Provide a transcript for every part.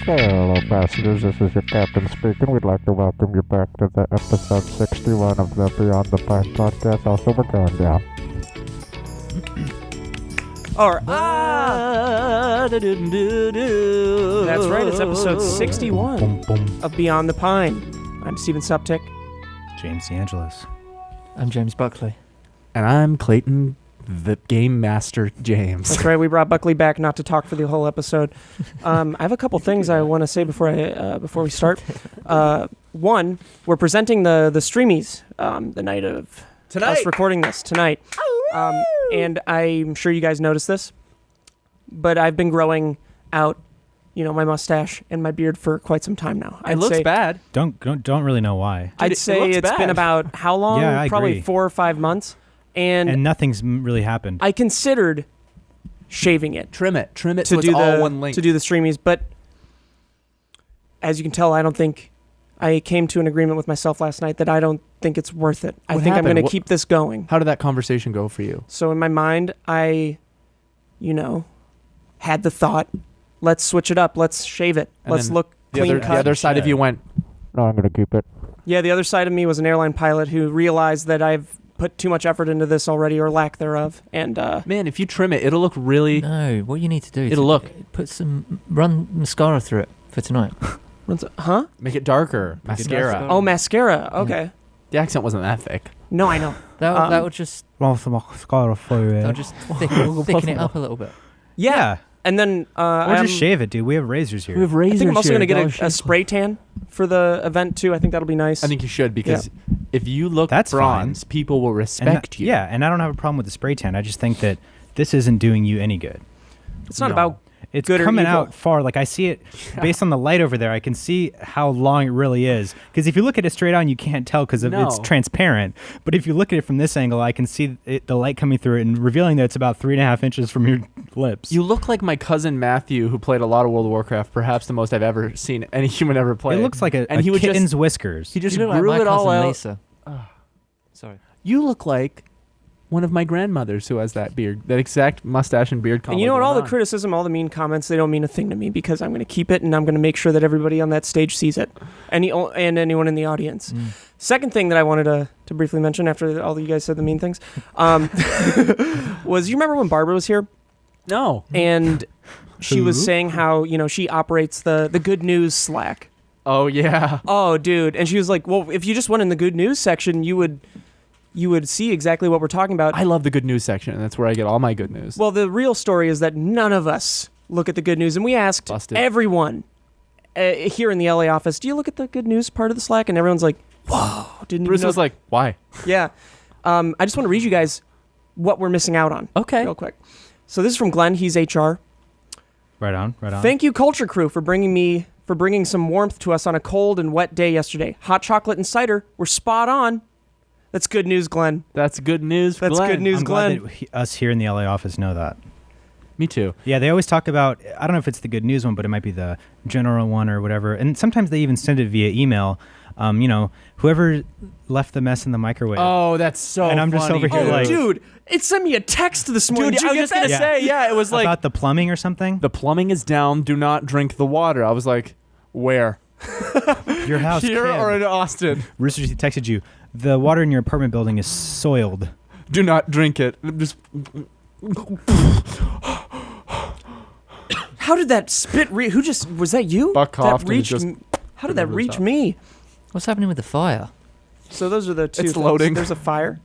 Hello, passengers. This is your captain speaking. We'd like to welcome you back to the episode 61 of the Beyond the Pine podcast. Also, we're going down. That's right. It's episode 61 Boom, boom. of Beyond the Pine. I'm Steven Suptic. James DeAngelis. I'm James Buckley. And I'm Clayton, the Game Master James. That's right. We brought Buckley back not to talk for the whole episode. I have a couple things I want to say before we start. One, we're presenting the Streamies the night of us recording this tonight. And I'm sure you guys noticed this, but I've been growing out, my mustache and my beard for quite some time now. It looks bad. Don't really know why. I'd say it's been about how long? Yeah, I Probably agree. 4 or 5 months. And nothing's really happened. I considered shaving it. Trim it to so do it's all one length. to do the Streamies, but as you can tell, I don't think I came to an agreement with myself last night that I don't think it's worth it. I think happened? I'm going to keep this going. How did that conversation go for you? So in my mind, I, had the thought, let's switch it up. Let's shave it. And Let's then look The clean other, cut. the other side of you went, No, I'm going to keep it. Yeah, the other side of me was an airline pilot who realized that I've put too much effort into this already, or lack thereough. And man, if you trim it, it'll look really... No, what you need to do is It'll look. run mascara through it for tonight. huh? Make it darker. Make it Mascara. darker. Oh, mascara. Okay. The accent wasn't that thick. No, I know. That would just that'll just thicken it up a little bit. Yeah. And then Or just shave it, dude. We have razors here. We have I razors think I'm also going to here. get a spray tan for the event too. I think that'll be nice. I think you should, because if you look That's bronze, fine. people will respect you. Yeah, and I don't have a problem with the spray tan. I just think that this isn't doing you any good. it's not No. about It's good or coming evil. out far. Like, I see it based on the light over there. I can see how long it really is. Because if you look at it straight on, you can't tell because No. it's transparent. But if you look at it from this angle, I can see the light coming through it and revealing that it's about 3.5 inches from your lips. You look like my cousin Matthew, who played a lot of World of Warcraft, perhaps the most I've ever seen any human ever play. It looks like a he would kitten's just, whiskers. He just You look like grew my it all cousin out. Lisa. Sorry. You look like one of my grandmothers who has that beard, that exact mustache and beard combo. And you know what? All the going on. criticism, all the mean comments, they don't mean a thing to me because I'm going to keep it and I'm going to make sure that everybody on that stage sees it, and anyone in the audience. Second thing that I wanted to briefly mention after all of you guys said the mean things was, you remember when Barbara was here No. and she was Who? saying how she operates the good news Slack. Oh, yeah. Oh, dude. And she was like, well, if you just went in the good news section, you would see exactly what we're talking about. I love the good news section, and that's where I get all my good news. Well, the real story is that none of us look at the good news. And we asked Busted. everyone here in the LA office, do you look at the good news part of the Slack? And everyone's like, whoa. Didn't Bruce even know. was like, why? Yeah. I just want to read you guys what we're missing out on. Okay. Real quick. So this is from Glenn. He's HR. Right on. Thank you, Culture Crew, for bringing some warmth to us on a cold and wet day yesterday. Hot chocolate and cider were spot on. That's good news, Glenn. That's good news, That's Glenn. good news, I'm Glenn. glad that us here in the LA office know that. Me too. Yeah, they always talk about, I don't know if it's the good news one, but it might be the general one or whatever. And sometimes they even send it via email. Whoever left the mess in the microwave. Oh, that's so And I'm just funny, over here dude. like- Dude, it sent me a text this morning. Dude, Did I you was get just going to that? say, yeah, it was like, about the plumbing or something? the plumbing is down, do not drink the water. I was like, where? Your house, Here kid. or in Austin? Rooster Teeth texted you, the water in your apartment building is soiled. Do not drink it. Just How did that spit who just was that you? Buck coughed that and it reached just How did that over the reach top. me? What's happening with the fire? So those are the two It's things. loading. There's a fire.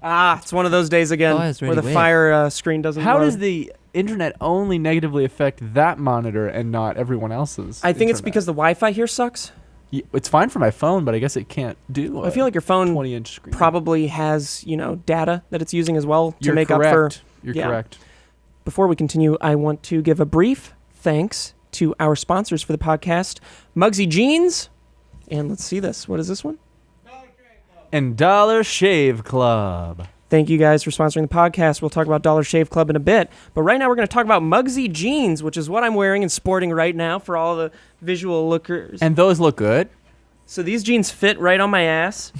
It's one of those days again Fire's really where the weird. fire screen doesn't How load. does the internet only negatively affect that monitor and not everyone else's? I think it's internet? because the Wi-Fi here sucks. It's fine for my phone, but I guess it can't do. I feel like your phone 20-inch screen probably has, data that it's using as well to You're make correct. up for. You're yeah. correct. Before we continue, I want to give a brief thanks to our sponsors for the podcast, Muggsy Jeans. And let's see this. What is this one? And Dollar Shave Club. Thank you guys for sponsoring the podcast. We'll talk about Dollar Shave Club in a bit. But right now we're going to talk about Muggsy Jeans, which is what I'm wearing and sporting right now for all the visual lookers. And those look good. So these jeans fit right on my ass.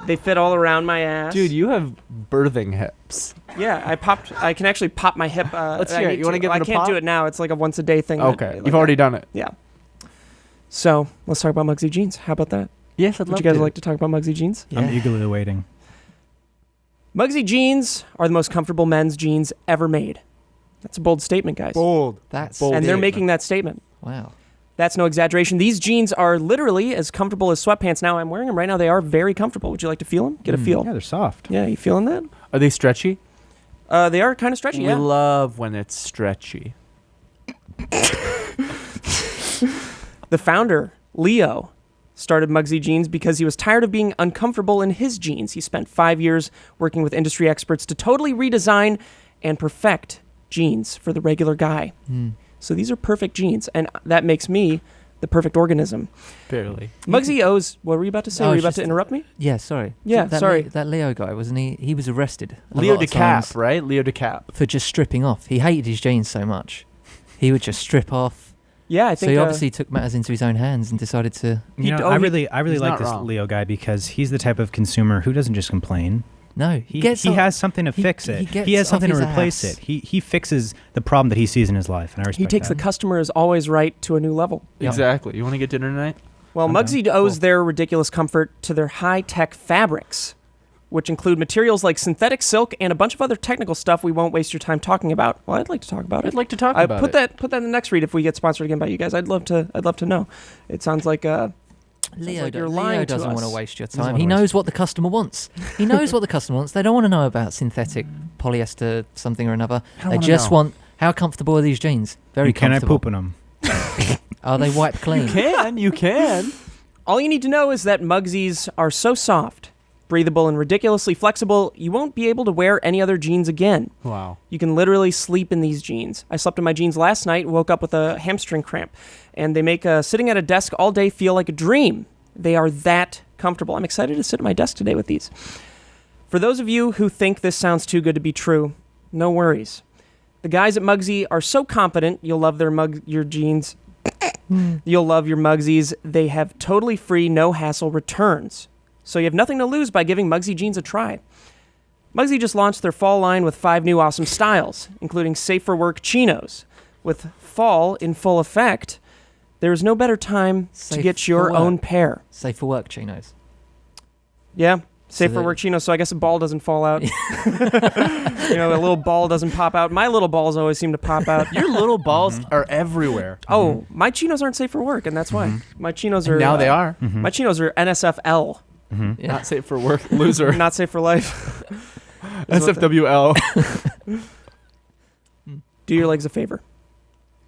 They fit all around my ass. Dude, you have birthing hips. Yeah, I can actually pop my hip. Let's hear it. You want to give it a pop? I can't do it now. It's like a once a day thing. Okay, you've already done it. Yeah. So let's talk about Muggsy jeans. How about that? Yes, Would you guys like to talk about Muggsy jeans? Yeah. I'm eagerly waiting. Muggsy jeans are the most comfortable men's jeans ever made. That's a bold statement, guys. Bold. That's bold. And they're making that statement. wow. That's no exaggeration. These jeans are literally as comfortable as sweatpants. Now, I'm wearing them right now. They are very comfortable. Would you like to feel them? Get a feel. Yeah, they're soft. Yeah, you feeling that? Are they stretchy? They are kind of stretchy, We yeah. love when it's stretchy. The founder, Leo, started Muggsy Jeans because he was tired of being uncomfortable in his jeans. He spent 5 years working with industry experts to totally redesign and perfect jeans for the regular guy. So these are perfect jeans, and that makes me the perfect organism. Barely. Muggsy owes... What were you about to say? Oh, Were you it's about to just- interrupt me? Yeah, sorry. Yeah, that sorry. that Leo guy, wasn't he? He was arrested. a Leo lot of DeCap, times right? Leo DeCap. for just stripping off. He hated his jeans so much. He would just strip off. Yeah, I So think... he obviously took matters into his own hands and decided to. You know, oh, I he- really he's like not this wrong. Leo guy because he's the type of consumer who doesn't just complain. No, He gets he off- has something to he- fix he it. gets He has off something to his replace ass. it. He fixes the problem that he sees in his life, and I respect he takes that. the customers always right to a new level. Yep. Exactly. You want to get dinner tonight? Well, Okay, Muggsy owes their ridiculous comfort to their high-tech fabrics, which include materials like synthetic silk and a bunch of other technical stuff we won't waste your time talking about. Well, I'd like to talk about it. I'd like to talk about put it. that in the next read if we get sponsored again by you guys. I'd love to know. It sounds like Leo, like you're Leo lying to doesn't want to us. waste your Doesn't time. wanna He waste knows what the customer wants. He knows what the customer wants. They don't want to know about synthetic polyester something or another. don't They wanna just know. want how comfortable are these jeans? Very And can I comfortable. poop in them? Are they wiped clean? You can. All you need to know is that Muggsies are so soft, breathable, and ridiculously flexible, you won't be able to wear any other jeans again. Wow. You can literally sleep in these jeans. I slept in my jeans last night and woke up with a hamstring cramp, and they make sitting at a desk all day feel like a dream. They are that comfortable. I'm excited to sit at my desk today with these. For those of you who think this sounds too good to be true, no worries. The guys at Muggsy are so confident you'll love your jeans. You'll love your Muggsies. They have totally free, no hassle returns. So you have nothing to lose by giving Muggsy jeans a try. Muggsy just launched their fall line with 5 new awesome styles, including safe for work chinos. With fall in full effect, there is no better time to Safe get for your work. own pair. Safe for work chinos. Yeah, safe So for the- work chinos, so I guess a ball doesn't fall out. A little ball doesn't pop out. My little balls always seem to pop out. Your little balls are everywhere. Oh, my chinos aren't safe for work, and that's why. My chinos are... And now they are. My chinos are NSFL, Yeah. Not safe for work. Loser. not safe for life. Is what the- SFWL. Do your legs a favor.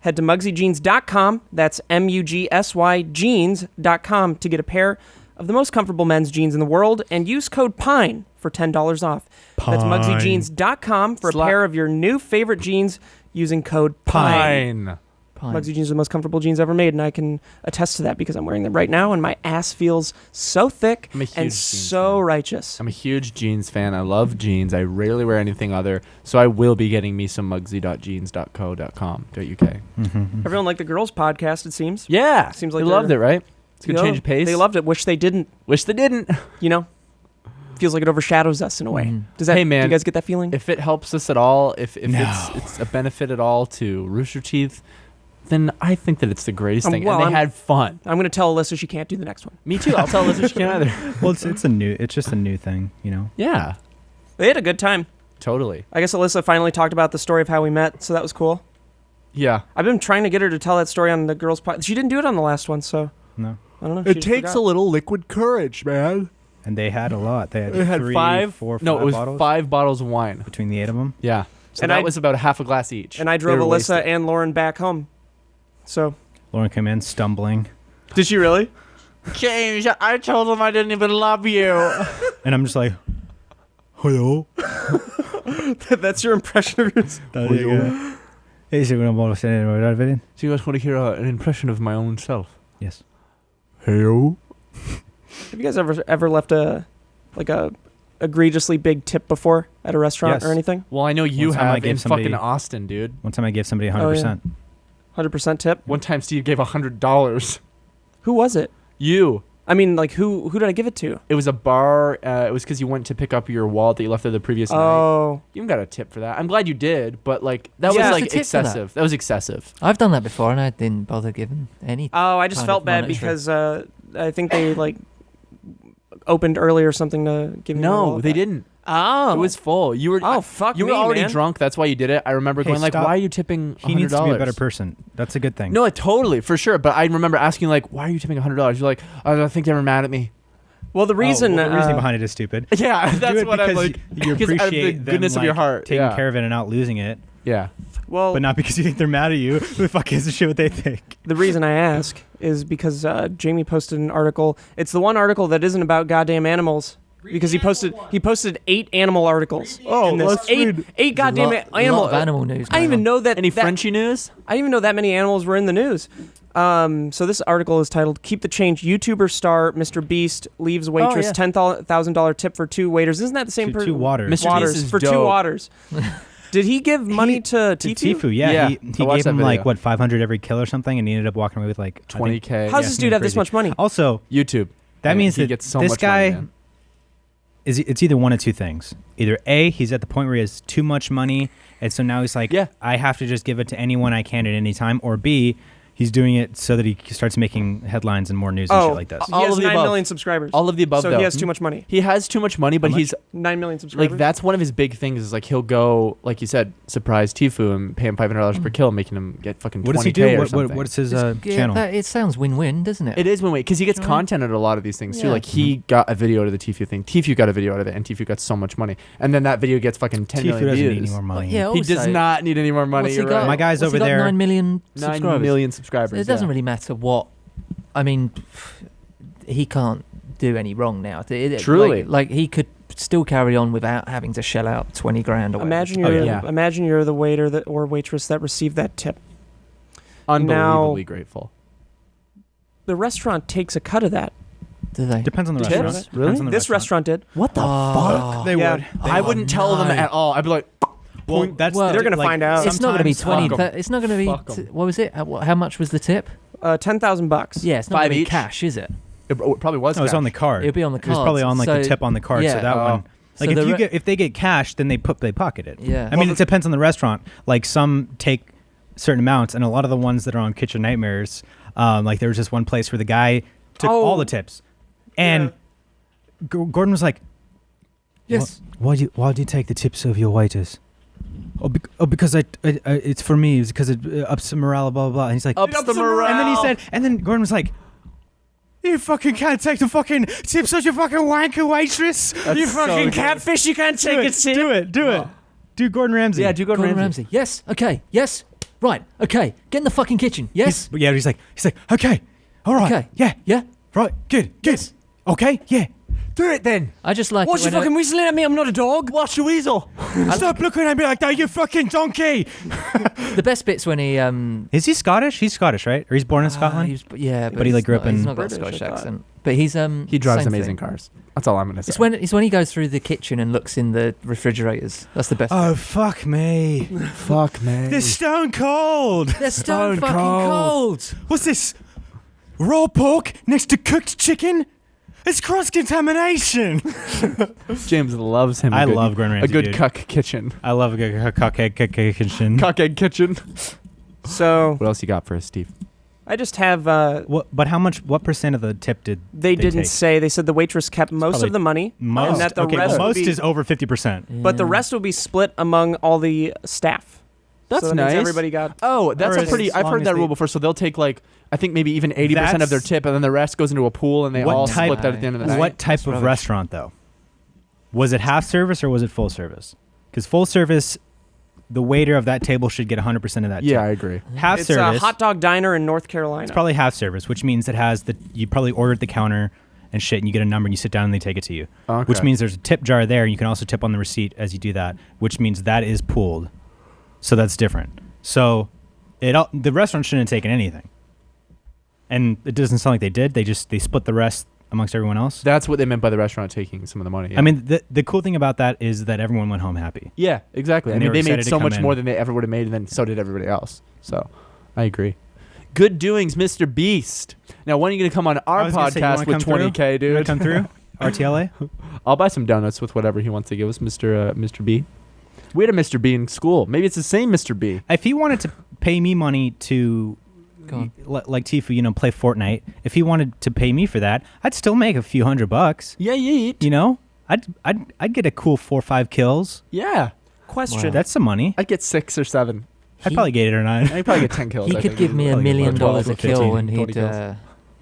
Head to MuggsyJeans.com, that's MUGSY jeans.com to get a pair of the most comfortable men's jeans in the world and use code PINE for $10 off. That's MuggsyJeans.com for a pair of your new favorite jeans using code PINE. Pine. Muggsy jeans are the most comfortable jeans ever made, and I can attest to that because I'm wearing them right now, and my ass feels so thick I'm a huge and jeans so fan. righteous. I'm a huge jeans fan. I love jeans. I rarely wear anything other. So I will be getting me some muggsy.jeans.co.com.uk. Everyone liked the girls' podcast, it seems. Yeah. Seems like they loved it, they're- right? It's a good You know, change of pace. They loved it. Wish they didn't, Wish they didn't. Feels like it overshadows us in a way. Mhm. Does that? Hey, man, do you guys get that feeling? If it helps us at all, if No. it's a benefit at all to Rooster Teeth, then I think that it's the greatest thing. well, and they I'm- had fun. I'm going to tell Alyssa she can't do the next one. Me too. I'll tell Liz she can either. Well, it's just a new thing, you know. Yeah. They had a good time. Totally. I guess Alyssa finally talked about the story of how we met, so that was cool. Yeah. I've been trying to get her to tell that story on the girls' podcast. She didn't do it on the last one, so No, I don't know. She just forgot. little liquid courage, man. and they had a lot. They had, It had 3, five. 4, 5 No, it was bottles 5 bottles of wine. between the 8 of them. Yeah. So And that I- was about half a glass each. And I They drove were Alyssa wasted. and Lauren back home. So, Lauren came in stumbling, did she really? James, I told them I didn't even love you. and I'm just like, hello. That's your impression of yours. Hey, so we're gonna send it. So you guys want to hear an impression of my own self? Yes. Hello. Have you guys ever left a egregiously big tip before at a restaurant Yes. or anything? Well, I know you One time I have gave in somebody- fucking Austin, dude. One time I gave somebody Oh, 100%. 100% tip. One time Steve gave $100. Who was it? You. I mean, like, who did I give it to? It was a bar. It was because you went to pick up your wallet that you left there the previous night. Oh. You even got a tip for that. I'm glad you did, but like that Yeah. was What's like excessive. That was excessive. I've done that before, and I didn't bother giving any. Oh, I just kind felt of bad monetary. because I think they, like, opened early or something to give me my No, wallet they back. didn't. Oh. It was full. You were. Oh, fuck You were me, already man. drunk. That's why you did it. I remember Hey, going like, stop. "Why are you tipping $100?" He needs to be a better person. That's a good thing. No, totally for sure. But I remember asking like, "Why are you tipping $100?" You're like, "I don't think they were mad at me." Well, the reason... the reasoning behind it is stupid. Yeah, Do that's it what I'm because like. you because out of the appreciate them, goodness of your heart, taking yeah. care of it and not losing it, Yeah. well, but not because you think they're mad at you. Who the fuck gives a shit what they think? the reason I ask is because Jamie posted an article. It's the one article that isn't about goddamn animals. Because he posted 8 animal articles. Oh, in this. let's read. Eight goddamn lot animal of animal news. I didn't even know that. Any that, Frenchy news? I didn't even know that many animals were in the news. So this article is titled "Keep the Change." YouTuber star Mr. Beast leaves waitress yeah. $10,000 tip for 2 waiters. Isn't that the same Two waters. Mr. Waters Beast is for 2 dope. waters. Did he give money to To Tifu? Tifu, yeah. Yeah, He I watched gave that him like video. what 500 every kill or something, and he ended up walking away with like I think- 20K. How's Yeah, this dude have this crazy. much money? Also, YouTube. that means he that gets so this much guy money, man. it's either one of two things. Either A, he's at the point where he has too much money, and so now he's like, Yeah. I have to just give it to anyone I can at any time. Or B, he's doing it so that he starts making headlines and more news and shit like this. He All has of the 9 above. million subscribers. All of the above, so though. he has too much money. He has too much money, but How much? he's 9 million subscribers. like that's one of his big things is like he'll go like you said surprise Tifu and pay him $500 per kill, making him get fucking 20K What does he do? or What, something. what's his Yeah, channel? it sounds win-win, doesn't it? It is win-win because he gets You know what I mean? content out of a lot of these things too. Yeah. Like he got a video out of the Tifu thing. Tifu got a video out of it, and Tifu got so much money. And then that video gets fucking 10 Tifu million doesn't views. need any more money. yeah, He does also, not need any more money. what's he You're got? right. My guy's What's he over got, there. 9 million 9 subscribers. million subscribers. It doesn't yeah. really matter what. I mean, he can't do any wrong now. Truly. like he could still carry on without having to shell out 20 grand or whatever. Imagine Oh, you're yeah. imagine you're the waiter that or waitress that received that tip. Unbelievably Now- grateful. The restaurant takes a cut of that. Do they? Depends on the Tips? restaurant. Really? Depends on the This restaurant did. What the Oh. fuck? They Yeah. would. I wouldn't tell them no. at all. I'd be like, Well, point- that's Well, They're gonna find out. It's not going to be sometimes- 20. Fuck 'em. It's not going to Fuck be. 'em. What was it? How much was the tip? $10,000. Yeah, it's not 5 going to be each? cash, is it? it probably was. No, it's cash. on the card. It'll be on the It was card. probably on like the So- tip on the card. So yeah. that Oh. one, like So if they get cash, then they pocket it. Yeah. I mean, it depends on the restaurant. Like some take certain amounts, and a lot of the ones that are on Kitchen Nightmares, like there was just one place where the guy took Oh. all the tips, and Gordon was like, Yes. Why'd you take the tips of your waiters? Because it's for me. It's because it ups the morale, blah blah blah. And he's like, Ups the morale. and then he said, and then Gordon was like, you fucking can't take the fucking tips of your fucking wanker waitress. You so fucking good. Catfish, you can't take it. See? Do it. Do Gordon Ramsay. Yeah, do Gordon Gordon Ramsay. Ramsay. Yes. Okay. Yes. Right. Okay. Get in the fucking kitchen. Yes. He's like, okay, all right, Okay. yeah, Yeah. right, good, okay, yeah. Do it then. I just like. What's it you when fucking whistling at me? I'm not a dog. Watch your weasel. Stop looking at me like that, you fucking donkey. the best bits when he Is he Scottish? He's Scottish, right? Or he's born in Scotland? yeah, But he, like, he's grew up not- he's in- not got a British, Scottish I thought. accent. But he's He drives same amazing thing. cars. That's all I'm gonna say. It's when he goes through the kitchen and looks in the refrigerators. That's the best. Oh, fuck me. Fuck man. They're stone cold. They're stone Stone fucking cold. What's this? Raw pork next to cooked chicken? It's cross-contamination. James loves him. I love Gordon a Ramsay, good dude. cuck kitchen. I love a good cock-egg kitchen. Cuck egg kitchen. So What else you got for us, Steve? I just have. What percent of the tip did They didn't take? say. They said the waitress kept most probably of the money, Most, and that the okay, rest well, would most be, is over 50%. but the Yeah. rest will be split among all the staff. That's so that means nice. everybody got. Oh, that's Or a as pretty. I've long heard as that they- rule before. So they'll take like I think maybe even 80% of their That's- tip, and then the rest goes into a pool, and they What all type- split that at the end of the night. What type That's of rubbish. restaurant, though? Was it half service or was it full service? Because full service, the waiter of that table should get 100% of that Yeah, I tip. agree. Half It's service, a hot dog diner in North Carolina. it's probably half service, which means it has you probably order at the counter and shit, and you get a number and you sit down and they take it to you. Okay. Which means there's a tip jar there, and you can also tip on the receipt as you do that, which means that is pooled. So that's different. So the restaurant shouldn't have taken anything. And it doesn't sound like they did. They split the rest amongst everyone else. That's what they meant by the restaurant taking some of the money. Yeah. I mean, the cool thing about that is that everyone went home happy. yeah, exactly. And I mean, they they were made excited to so come much in. more than they ever would have made, and then so did everybody else. So, I agree. Good doings, Mr. Beast. Now, when are you going to come on our podcast with 20K, dude? You want to come through? RTLA? I'll buy some donuts with whatever he wants to give us, Mr. B. We had a Mr. B in school. Maybe it's the same Mr. B. If he wanted to pay me money to, like Tifu, play Fortnite, if he wanted to pay me for that, I'd still make a few $100. Yeah, yeet. I'd get a cool 4 or 5 kills. Yeah. Question. Wow. That's some money. I'd get 6 or 7. I'd probably get 8 or 9. I'd probably get 10 kills. He could give me $1 million a kill, and 15,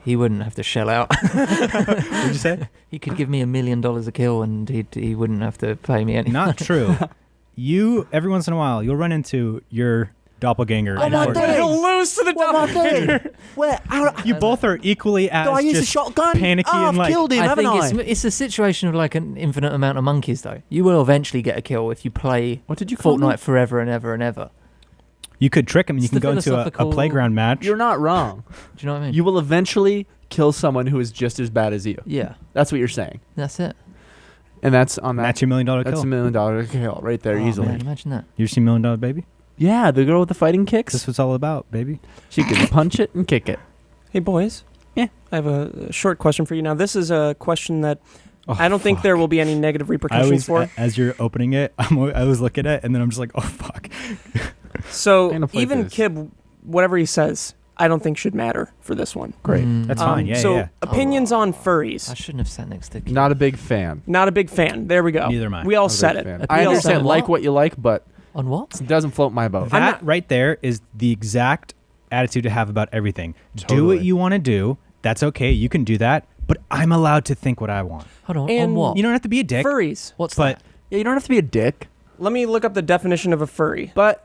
he wouldn't have to shell out. What'd you say? He could give me $1 million a kill, and he wouldn't have to pay me anything. Not true. You, every once in a while, you'll run into your doppelganger. He'll lose to the doppelganger. You both are equally as panicky and like. Killed him, I think it's a situation of like an infinite amount of monkeys, though. You will eventually get a kill if you play what did you call Fortnite me? Forever and ever and ever. You could trick him and you It's can the go into a playground match. You're not wrong. Do you know what I mean? You will eventually kill someone who is just as bad as you. Yeah, That's what you're saying. that's it. And that's on that. That's your $1 million That's kill. $1 million kill right there Oh, easily. man, imagine that. You seen $1 Million Baby? Yeah, the girl with the fighting kicks. This is what it's all about, baby. She can punch it and kick it. Hey, boys. Yeah. I have a short question for you. Now, this is a question that I don't think there will be any negative repercussions for. As you're opening it, I was looking at it and then I'm just like, oh, fuck. So I'm gonna play even this. Kib, whatever he says, I don't think should matter for this one. Great. That's fine. Yeah, so yeah. opinions on I furries. shouldn't have sat next to Kib. Not a big fan. Not a big fan. There we go. Neither am I. We all Not a said big it. fan. I We all understand said it. like what you like, but On what? it doesn't float my boat. That right there is the exact attitude to have about everything. Do Totally. what you want to do. That's okay. You can do that. But I'm allowed to think what I want. Hold on. And on what? You don't have to be a dick. Furries. What's but that? Yeah, you don't have to be a dick, Let me look up the definition of a furry. but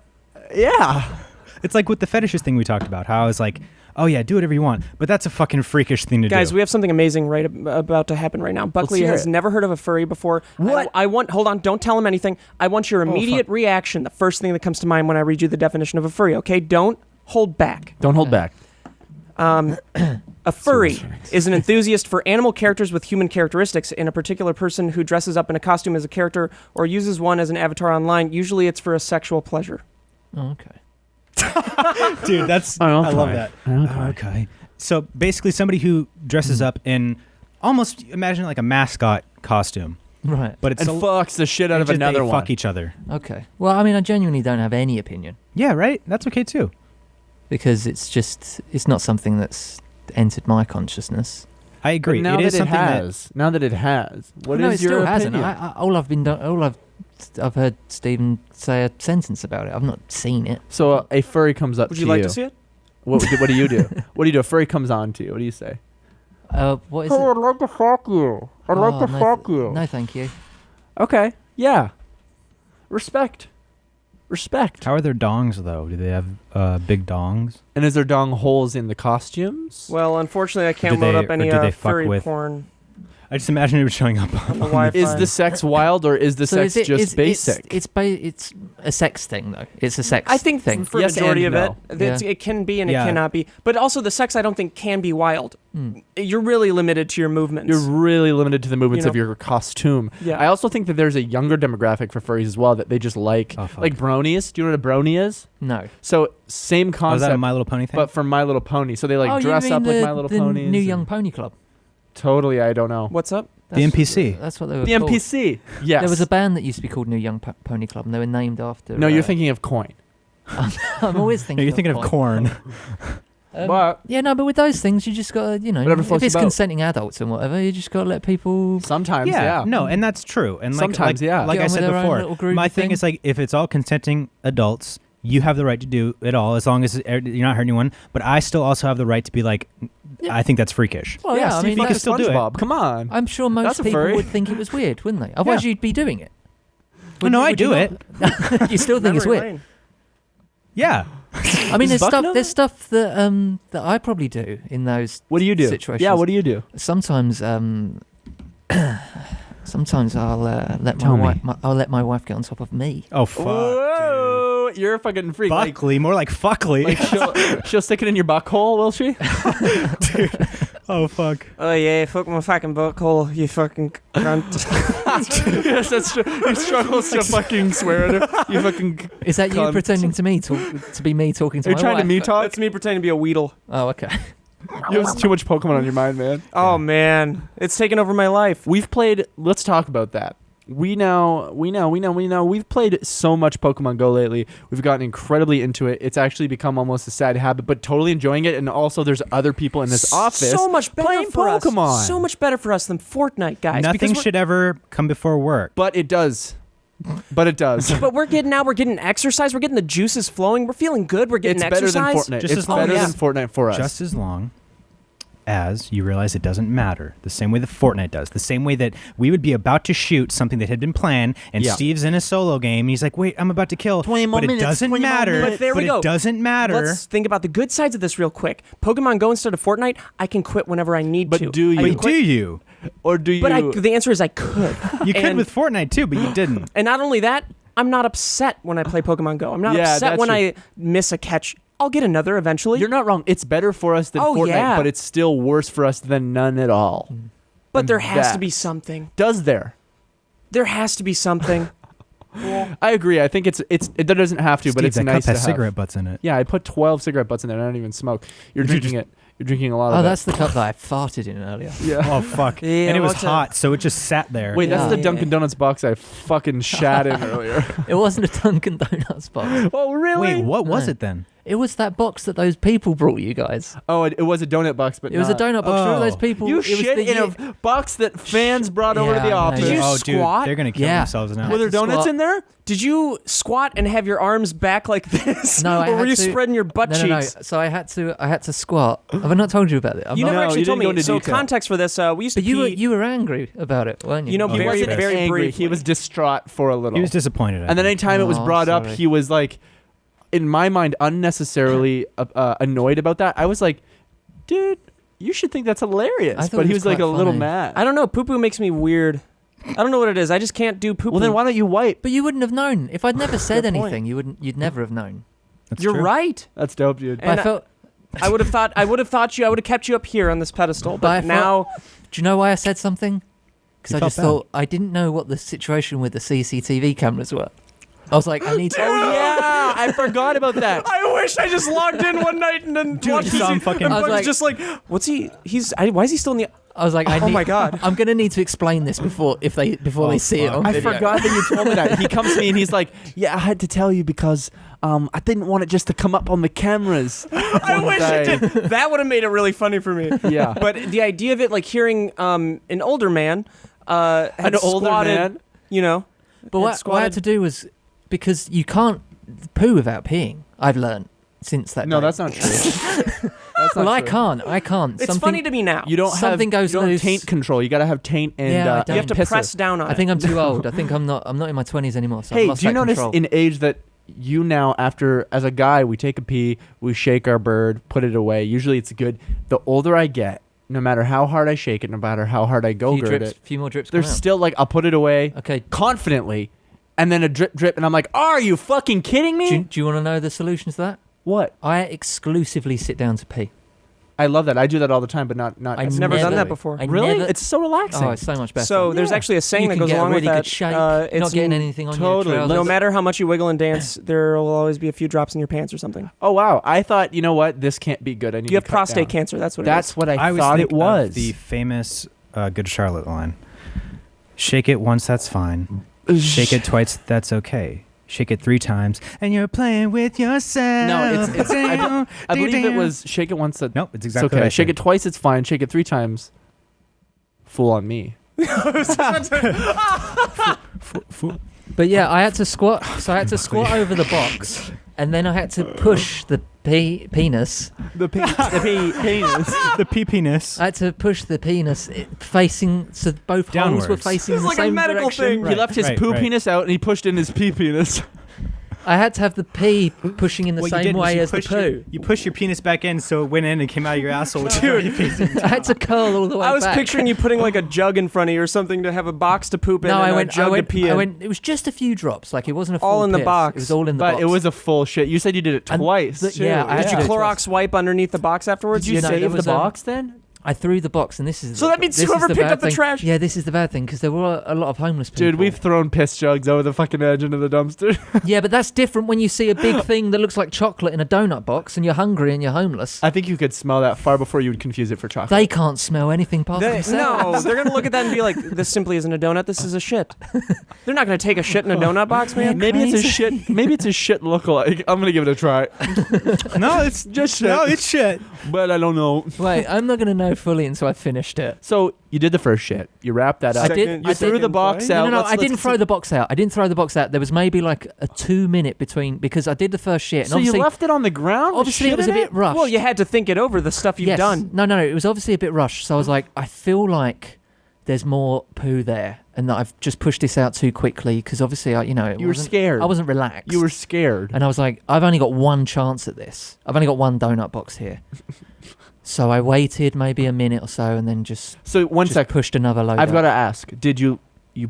yeah. it's like with the fetishes thing we talked about. How I was like, oh yeah, do whatever you want. But that's a fucking freakish thing to do. Guys, we have something amazing about to happen right now. Buckley hear has it. never heard of a furry before. What? I want. Hold on. Don't tell him anything. I want your immediate fuck. reaction. The first thing that comes to mind when I read you the definition of a furry. Okay. Don't hold back. Don't hold back. A furry is an enthusiast for animal characters with human characteristics. In a particular person who dresses up in a costume as a character or uses one as an avatar online. Usually, it's for a sexual pleasure. Oh, okay. Dude, that's I love that. Okay. So basically, somebody who dresses up in almost imagine like a mascot costume, Right. but it's And fucks the shit out of another they one. fuck each other. Okay. Well, I mean, I genuinely don't have any opinion Yeah, right. That's okay too. because it's not something that's entered my consciousness. I agree. But now it is that it something has, now that it has, what no, is it your still hasn't. opinion? I've heard Stephen say a sentence about it. I've not seen it. So a furry comes up Would to you like to see it? What do you do? What do you do? A furry comes on to you. What do you say? What is it? I'd like to fuck you. I'd like to no, fuck you. No, thank you. Okay. Yeah. Respect. How are their dongs though? Do they have big dongs? And is there dong holes in the costumes? Well, unfortunately, I can't Do load they- up any or do they fuck furry with- porn I just imagine it was showing up on the on Wi-Fi. Is the sex wild or is the sex just basic? It's a sex thing though. It's a sex. I think thing. for Yes the majority of and it, no. it can be and Yeah. it cannot be. But also, the sex I don't think can be wild. You're really limited to your movements. You're really limited to the movements You of know. your costume. Yeah. I also think that there's a younger demographic for furries as well that they just like like bronies. Do you know what a brony is? No. So same Oh, is concept, that a My Little Pony thing? but for My Little Pony. So they like Oh, you dress mean up like the- My Little the Ponies. New and- Young Pony Club. Totally, I don't know. What's up? The NPC. That's what they were The called. NPC. Yes. There was a band that used to be called New Young Pony Club, and they were named after. No, you're thinking of Coin. I'm always thinking. You're thinking of corn. But Yeah, no, but with those things, you just got to, Whatever if floats it's your boat. consenting adults and whatever, you just got to let people. sometimes, yeah. No, and that's true. And Sometimes, yeah. Like Get I on with said their own before, little groovy my thing thing. is like if it's all consenting adults, you have the right to do it all as long as you're not hurting anyone. But I still also have the right to be like, Yeah. I think that's freakish. Well, yeah, I Steve mean, you can fucking still do it. SpongeBob. Come on. I'm sure That's most a people furry. would think it was weird, wouldn't they? Otherwise, Yeah. you'd be doing it. Well, no, I would you do not? it. You still think it's Memory weird? lane. Yeah. I mean, Does Buck know there's stuff that I probably do in those What do you do? situations. Yeah, what do you do? Sometimes sometimes I'll let Tell my me. wife I'll let my wife get on top of me. Oh fuck, Whoa, you're a fucking freak. dude. Buckley, more like fuckly. Like she'll stick it in your buck hole, will she? Oh fuck. Oh yeah, fuck my fucking butthole, you fucking cunt. Yes, that's true. He struggles to fucking swear at her. You fucking. Is that you cunt. pretending to me to be me talking to Are you my trying wife? to me talk? That's me pretending to be a Weedle. Oh, okay. You have too much Pokemon on your mind, man. Oh man, it's taken over my life. We've played. Let's talk about that. We've played so much Pokemon Go lately. We've gotten incredibly into it. It's actually become almost a sad habit, but totally enjoying it. And also, there's other people in this office So much better playing for Pokemon. us. So much better for us than Fortnite, guys. Nothing because should ever come before work. But it does. But it does. But we're getting exercise. We're getting the juices flowing. We're feeling good. We're getting It's better exercise. than Fortnite. Just It's as long better as- than Fortnite for us. Just as long as you realize it doesn't matter, the same way that Fortnite does, the same way that we would be about to shoot something that had been planned, and Yeah. Steve's in a solo game, and he's like, wait, I'm about to kill, 20 more but it minutes, doesn't 20 more matter, minutes. But there we go. it doesn't matter. Let's think about the good sides of this real quick. Pokemon Go instead of Fortnite, I can quit whenever I need But to. do you? I can But quit- do you? Or do you? But the answer is I could. You could And- with Fortnite too, but you didn't. And not only that, I'm not upset when I play Pokemon Go. I'm not Yeah, upset that's when true. I miss a catch. I'll get another eventually. You're not wrong. It's better for us than Oh, Fortnite, yeah. but it's still worse for us than none at all. but there has to that- be something. Does there? There has to be something. I agree. I think it doesn't have to, but Steve, it's that nice cup has to have. cigarette butts in it. Yeah, I put 12 cigarette butts in there. And I don't even smoke. You're drinking it. You're drinking a lot of Oh, it. that's the cup that I farted in earlier. Yeah. Oh fuck! Yeah, and it was what's hot, so it just sat there. Wait, that's Yeah. the Dunkin' Donuts box I fucking shat in earlier. It wasn't a Dunkin' Donuts box. Oh, really? Wait, what was No. it then? It was that box that those people brought you guys. Oh, it was a donut box, but It was a donut box. Remember those Oh. people? You it was shit the in a box that fans brought over to Yeah, the I know, office. Did you oh, squat? dude, they're gonna kill Yeah. themselves now. I Were there had to donuts squat. in there? Did you squat and have your arms back like this? No, I or were had you to- spreading your butt No. cheeks? So I had to squat. Have I not told you about it? You never No, actually you told didn't go me. into So detail. context for this, we used to But pee. you were angry about it, weren't you? You know, He very, wasn't very angry. briefly. He was distraught for a little. He was disappointed. and then anytime it was Oh, brought up, sorry. he was like, in my mind, unnecessarily annoyed about that. I was like, dude, you should think that's hilarious. I thought But it he was was like a quite little funny. mad. I don't know. Poo poo makes me weird. I don't know what it is. I just can't do poo poo. Well, then why don't you wipe? But you wouldn't have known if I'd never said Good point. anything. You'd never have known. That's You're true. right. That's dope, dude. And But I felt. I would have thought you. I would have kept you up here on this pedestal. But I But now, Do you know why I said something? Because You I felt just bad. thought I didn't know what the situation with the CCTV cameras were. I was like, I need to. Oh yeah, I forgot about that. I wish I just logged in one night and then Dude, you saw him fucking- and I was Bugs like- just like, what's he? Why is he still in the? I was like, Oh my God. I'm gonna need to explain this before they see it fuck. on I video. forgot that you told me that. He comes to me and he's like, "Yeah, I had to tell you because I didn't want it just to come up on the cameras." I one wish day." it did. That would have made it really funny for me. Yeah, But the idea of it, like hearing an older man, had an older squatted, man. you know, But had what I squatted- had to do was because you can't poo without peeing. I've learned since that. No, day. that's not true. That's Well, not I true. can't. It's funny to me now. You don't Something have goes you don't have loose. taint control. You gotta have taint and Yeah, I and don't. you have to pisser. press down on I it. think I'm too old. I think I'm not in my 20s anymore. So I've Hey, lost do you that notice control. in age that you now, after as a guy, we take a pee, we shake our bird, put it away. Usually it's good. The older I get, no matter how hard I shake it, no matter how hard I go gird it, few more drips. there's come out. still like I'll put it away Okay. confidently, and then a drip, and I'm like, are you fucking kidding me? Do you want to know the solution to that? What? I exclusively sit down to pee. I love that. I do that all the time, but not. I've never done that before. I Really? never- it's so relaxing. Oh, it's so much better. So there's Yeah. actually a saying you that can goes get along a really with that. good shake. It's not getting anything on totally. your no trousers. matter how much you wiggle and dance, there will always be a few drops in your pants or something. Oh wow! I thought, you know what? This can't be good. I need. You have to cut prostate down. cancer. That's what That's what I always thought think it was. of the famous Good Charlotte line. Shake it once, that's fine. Shake it twice, that's okay. Shake it 3 times, and you're playing with yourself. No, it's I believe it was shake it once. Nope, it's It's exactly okay. what I Shake said. it twice. It's fine. Shake it 3 times. Fool on me. But yeah, I had to squat. So I had to squat over the box, and then I had to push the penis. The penis. the pee-penis. I had to push the penis facing, so both holes were Downwards. facing It's the like a same medical direction. thing. He left his poo right. penis out and he pushed in his pee penis. I had to have the pee pushing in the What you same did was way you as the pushed poo. You push your penis back in so it went in and came out of your asshole. I had to curl all the way I was back. picturing you putting like a jug in front of you or something to have a box to poop in No, and I a went. jug to pee in. It was just a few drops. Like it wasn't a full All in the piss. box. It was all in the But box. it was a full shit. You said you did it And twice. the- too. yeah, I had Did to you do it Clorox wipe underneath the box afterwards? Did you Yeah, no, save there the was a- box then? I threw the box, and this is So that means whoever picked up the trash. Yeah, this is the bad thing, because there were a lot of homeless people. Dude, we've thrown piss jugs over the fucking edge into the dumpster. Yeah, but that's different when you see a big thing that looks like chocolate in a donut box, and you're hungry and you're homeless. I think you could smell that far before you would confuse it for chocolate. They can't smell anything past No, themselves. they're gonna look at that and be like, "This simply isn't a donut. This is a shit." They're not gonna take a shit in a donut box, man. Maybe it's a shit. Maybe it's a shit lookalike. I'm gonna give it a try. No, it's Just shit. no, it's shit. But I don't know. Wait, I'm not going to know fully until I finished it. So you did the first shit. You wrapped that up. You threw the box out. No, I didn't throw the box out. I didn't throw the box out. There was maybe like a 2-minute between, because I did the first shit. And So you left it on the ground? Obviously, it was a bit rushed. Well, you had to think it over. The stuff you've done. No, it was obviously a bit rushed. So I was like, I feel like there's more poo there, and that I've just pushed this out too quickly, because obviously, You were scared. I wasn't relaxed. You were scared. And I was like, I've only got one chance at this. I've only got one donut box here. So I waited maybe a minute or so, and then just pushed another load. I've got to ask, did you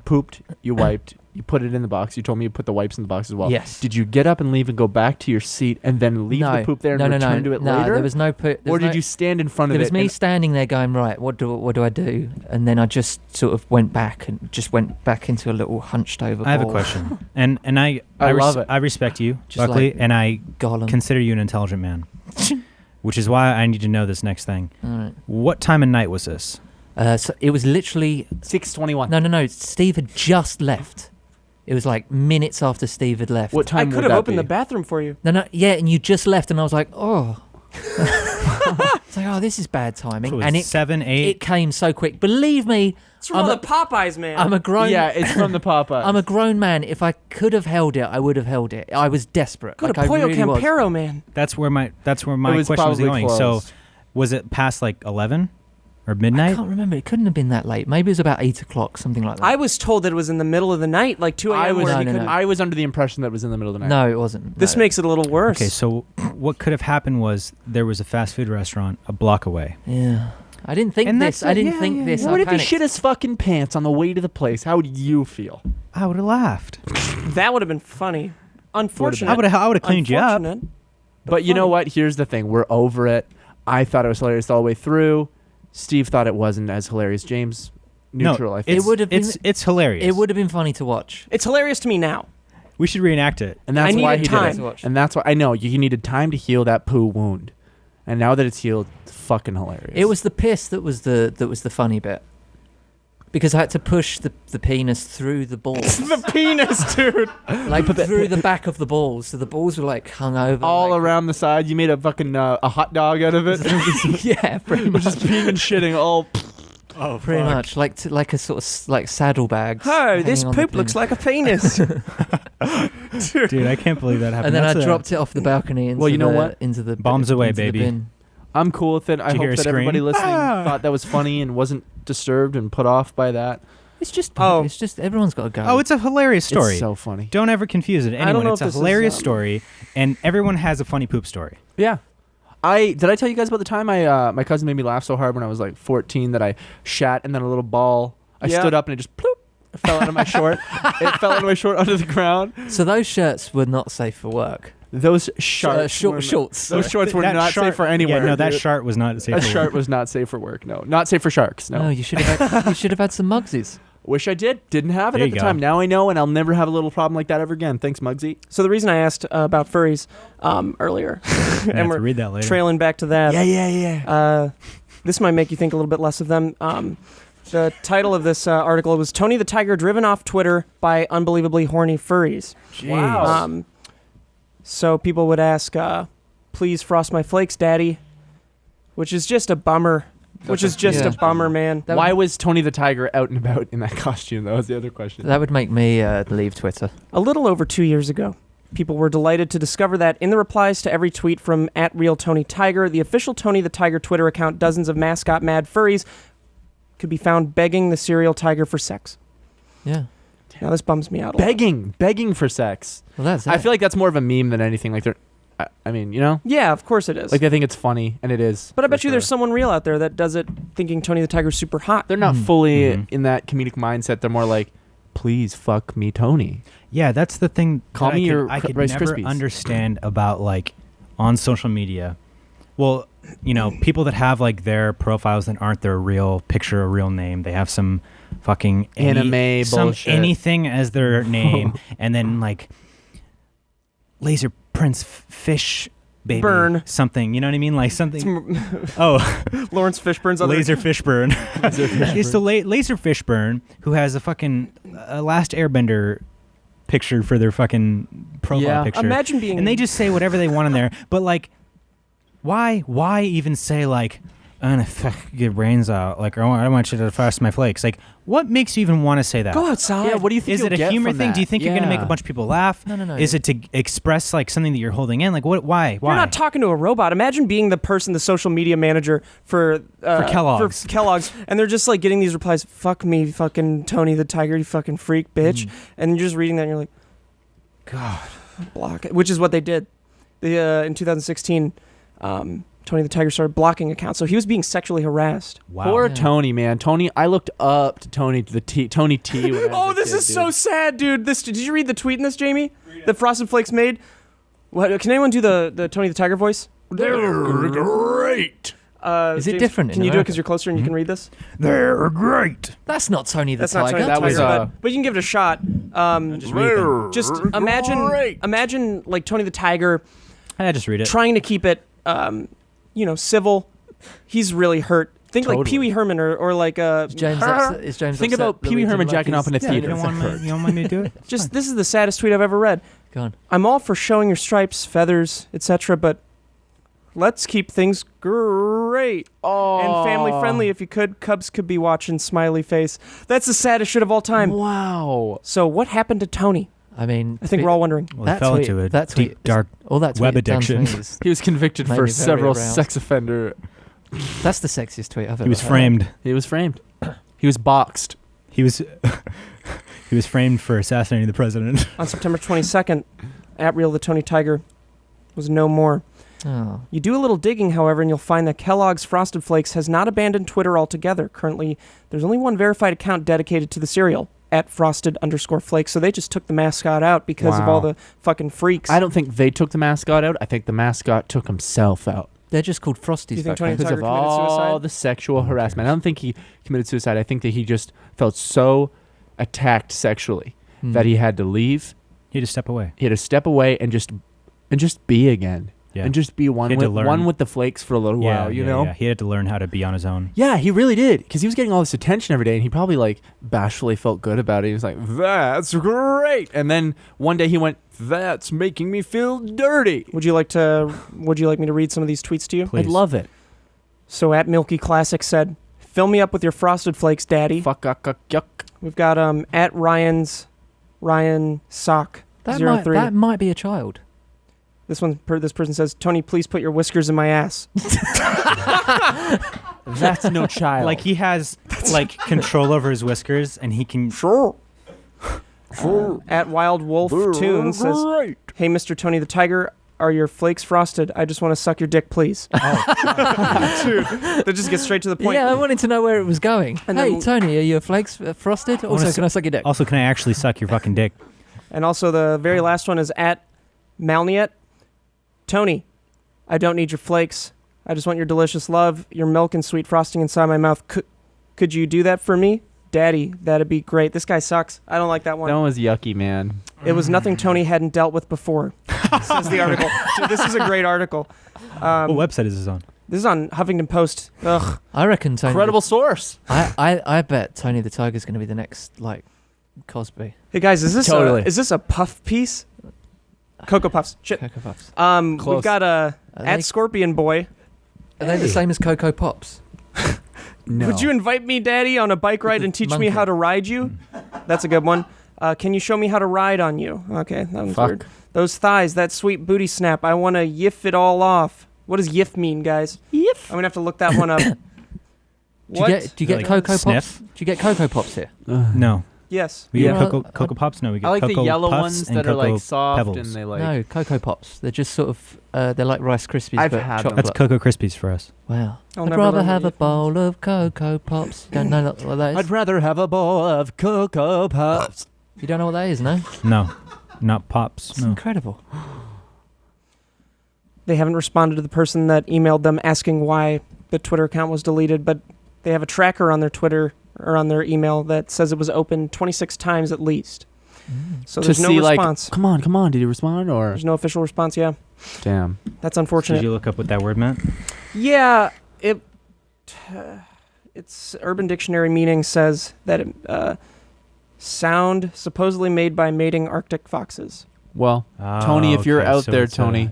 pooped, you wiped, you put it in the box. You told me you put the wipes in the box as well. Yes. Did you get up and leave and go back to your seat and then leave the poop there and return to it later? No, there was no poop. Or did you stand in front of it? There was me standing there going, right, what do I do? And then I just sort of went back into a little hunched over ball. I have a question, and I love it. I respect you, Just Buckley, like and I Gollum. consider you an intelligent man, which is why I need to know this next thing. All right. What time of night was this? So it was literally 6:21. No. Steve had just left. It was like minutes after Steve had left. What time I could have opened the bathroom for you. No, yeah, and you just left, and I was like, oh. It's like, oh, this is bad timing. So and it 7, 8. It came so quick. Believe me, It's from all the Popeyes, man. I'm a grown. Yeah, it's from the Popeyes. I'm a grown man. If I could have held it, I would have held it. I was desperate. Go like, to I Pollo really was. Campero, man. That's where my was question was probably going. closed. So, was it past like 11 or I midnight? can't remember. It couldn't have been that late. Maybe it was about 8 o'clock, something like that. I was told that it was in the middle of the night, like 2 a.m. I was, where he no, couldn't- no. I was under the impression that it was in the middle of the night. No, it wasn't. This No. makes it a little worse. Okay, so what could have happened was there was a fast food restaurant a block away. Yeah. I didn't think And this. that's I it. didn't Yeah, think yeah, this. yeah. I What if he panicked. shit his fucking pants on the way to the place? How would you feel? I would have laughed. That would have been funny. Unfortunate. I would have cleaned you up. Unfortunate, But you know funny. what? Here's the thing. We're over it. I thought it was hilarious all the way through. Steve thought it wasn't as hilarious. James, neutral, I think. It would have been. It's hilarious. It would have been funny to watch. It's hilarious to me now. We should reenact it. And that's I why needed he time. did it. And that's why I know you needed time to heal that poo wound. And now that it's healed, it's fucking hilarious. It was the piss that was the funny bit. Because I had to push the penis through the balls. The penis, dude. Like through the back of the balls. So the balls were like hung over. all like, around the side. You made a fucking a hot dog out of it. Yeah, pretty It was much. just peeing and shitting all. Oh, Pretty much. Like a sort of like saddlebags. Oh, this hanging on the poop looks penis. like a penis. Dude, I can't believe that happened. And then I That's dropped it off the balcony into Well, you know what? Into the Bombs away, into the baby. bin. I'm cool with it. I Did you hear hope a that everybody scream? listening Ah. thought that was funny and wasn't disturbed and put off by that. It's just Oh. it's just everyone's got to go. Oh, it's a hilarious story. It's so funny. Don't ever confuse it. don't Anyone, know it's if a this is, hilarious story, and everyone has a funny poop story. Yeah. Did I tell you guys about the time my cousin made me laugh so hard when I was like 14 that I shat and then a little ball. I Yeah. stood up and it just ploop, fell out of my short. It fell out of my short onto the ground. So those shirts were not safe for work. Those shorts. Shorts. Those shorts were That not shark- safe for anywhere. Yeah, no, that dude. shark was not safe. That for shark work. was not safe for work. No, not safe for sharks. No. No, you should have had some Mugsies. Wish I did. Didn't have it There at you the go. time. Now I know, and I'll never have a little problem like that ever again. Thanks, Muggsy. So the reason I asked about furries earlier, I have and to we're read that later. trailing back to that. yeah. This might make you think a little bit less of them. The title of this article was Tony the Tiger driven off Twitter by unbelievably horny furries. Wow. So people would ask, please frost my flakes, daddy, which is just a bummer. Which is just Yeah. a bummer, man. That Why would- was Tony the Tiger out and about in that costume? That was the other question. That would make me leave Twitter. A little over 2 years ago, people were delighted to discover that in the replies to every tweet from @RealTonyTiger, the official Tony the Tiger Twitter account, dozens of mascot mad furries could be found begging the serial tiger for sex. Yeah. Now this bums me out a lot. Begging for sex. Well, that's I it. feel like that's more of a meme than anything. Like they're, I mean, you know, Yeah, of course it is. like they think it's funny, and it is. But I for bet you there's sure. someone real out there that does it thinking Tony the Tiger's super hot. They're not Mm. fully Mhm. in that comedic mindset. They're more like, please fuck me, Tony. Yeah, that's the thing. Call that me your I could Rice never Krispies. understand about like on social media. Well, people that have like their profiles that aren't their real picture or real name. They have some fucking anime bullshit, anything as their name, and then like Laser Prince Fish Baby Burn something. You know what I mean? Like something. Lawrence Fishburne's other Laser Fishburne. It's the Laser Fishburne who has a fucking Last Airbender picture for their fucking profile picture. Imagine being, and they just say whatever they want in there, but like. Why even say like, I'm gonna fuck your brains out? Like, I want you to frost my flakes. Like, what makes you even want to say that? Go outside. Yeah, what do you think? Is it a humor thing? Do you think you're gonna make a bunch of people laugh? No. Is it to express like something that you're holding in? Like, what? Why? You're not talking to a robot. Imagine being the social media manager for Kellogg's. For Kellogg's, and they're just like getting these replies. Fuck me, fucking Tony the Tiger, you fucking freak, bitch. And you're just reading that, and you're like, God, block it. Which is what they did. In 2016. Tony the Tiger started blocking accounts, so he was being sexually harassed. Wow. Poor Tony, man. Tony, I looked up to Tony T. Oh, this is so sad, dude. Did you read the tweet in this, Jamie? That Frosted Flakes made. What? Can anyone do the Tony the Tiger voice? They're great. Is it James, different? Can you do it because you're closer and you can read this? They're great. That's not Tony the That's Tiger. not Tony the That Tiger, was, but you can give it a shot. Just read them. Just imagine like Tony the Tiger. Just read it. Trying to keep it, civil. He's really hurt. Think like Pee Wee Herman or like Is James Think about Pee Wee Herman jacking up in a theater. You don't want me to do it? This is the saddest tweet I've ever read. Go on. I'm all for showing your stripes, feathers, etc., but let's keep things great and family friendly. If you could, Cubs could be watching. Smiley face. That's the saddest shit of all time. Wow. So what happened to Tony? I mean, I think we're all wondering. Well, he fell into a deep, dark all that web addiction. He was convicted for several sex offender. That's the sexiest tweet I've ever heard. He was framed. He was framed. He was boxed. He was framed for assassinating the president. On September 22nd, @real the Tony Tiger was no more. Oh. You do a little digging, however, and you'll find that Kellogg's Frosted Flakes has not abandoned Twitter altogether. Currently, there's only one verified account dedicated to the cereal, @Frosted_Flakes. So they just took the mascot out because of all the fucking freaks. I don't think they took the mascot out. I think the mascot took himself out. They're just called Frosties. Do you think Tony Because Tiger of committed all suicide? the sexual harassment. I don't think he committed suicide. I think that he just felt so attacked sexually that he had to leave. He had to step away. He had to step away and just be again. Yeah. And just be one with the flakes for a little while, you know? Yeah. He had to learn how to be on his own. Yeah, he really did. Because he was getting all this attention every day, and he probably, like, bashfully felt good about it. He was like, that's great. And then one day he went, that's making me feel dirty. Would you like me to read some of these tweets to you? Please. I'd love it. So @Milky Classic said, fill me up with your Frosted Flakes, Daddy. Fuck, yuck. We've got Ryan Sock 03. That might be a child. This person says, Tony, please put your whiskers in my ass. That's no child. Like he has like control over his whiskers, and he can. Sure. @Wild Wolf Tune says, hey, Mr. Tony the Tiger, are your flakes frosted? I just want to suck your dick, please. Dude, that just gets straight to the point. Yeah, I wanted to know where it was going. And hey, then- Tony, are your flakes frosted? Also, can I suck your dick? Also, can I actually suck your fucking dick? And also the very last one is @Malniet. Tony, I don't need your flakes. I just want your delicious love, your milk and sweet frosting inside my mouth. Could you do that for me? Daddy, that'd be great. This guy sucks. I don't like that one. That was yucky, man. It was nothing Tony hadn't dealt with before, says the article. Dude, this is a great article. What website is this on? This is on Huffington Post. Ugh. I reckon Tony. Incredible source. I bet Tony the Tiger's going to be the next, like, Cosby. Hey guys, is this Totally. is this a puff piece? Cocoa Puffs. Shit. Cocoa Puffs. We've got @Scorpion Boy. Are they the same as Cocoa Pops? No. Would you invite me, Daddy, on a bike ride and teach me how to ride you? That's a good one. Can you show me how to ride on you? Okay, that one's weird. Those thighs, that sweet booty snap. I want to yiff it all off. What does yiff mean, guys? Yiff. I'm going to have to look that one up. Do you get Like Cocoa sniff? Pops? Do you get Cocoa Pops here? No. Yes. We get Yeah. Cocoa Pops? No, we get I like Cocoa the yellow Puffs ones and that are like Cocoa soft Pebbles. and they like. No, Cocoa Pops. They're just sort of, they're like Rice Krispies, I've but had them. chocolate. That's Cocoa Krispies for us. Wow. I'll I'd never rather learn have what a bowl of Cocoa Pops. Don't know what that is? I'd rather have a bowl of Cocoa Puffs. You don't know what that is, no? No, not Pops. It's No. incredible. They haven't responded to the person that emailed them asking why the Twitter account was deleted, but they have a tracker on their Twitter or on their email that says it was open 26 times at least. So there's no response. Come on, did he respond or? There's no official response, yeah. Damn. That's unfortunate. Did you look up what that word meant? Yeah, its Urban Dictionary meaning says that sound supposedly made by mating Arctic foxes. Well, Tony, if you're out there, Tony,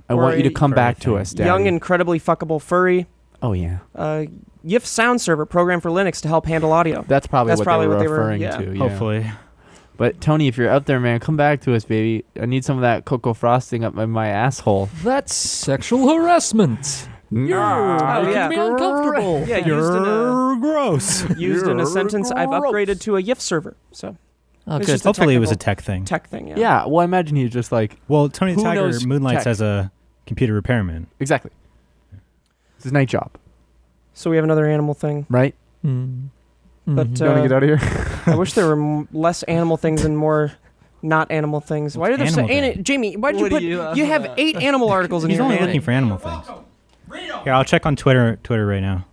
I want you to come back to us, Daddy. Young, incredibly fuckable furry. Oh, yeah. YIF sound server programmed for Linux to help handle audio. That's probably what they were referring to. Yeah. Hopefully. But Tony, if you're out there, man, come back to us, baby. I need some of that cocoa frosting up my asshole. That's sexual harassment. Yeah. Me uncomfortable. Yeah, You're gross. Used in a sentence, I've upgraded to a YIF server. So Oh, it's good. just a Hopefully it was a tech thing. Tech thing, yeah. Yeah, well, I imagine he's just like... Well, Tony the Who Tiger knows moonlights tech? as a computer repairman. Exactly. It's his night job, So we have another animal thing. right? But You want to get out of here? I wish there were less animal things and more not animal things. Why did there Animal say thing? Jamie? Why did you What put? do you- You have 8 animal articles in He's your only hand. looking for animal things. Here, I'll check on Twitter right now.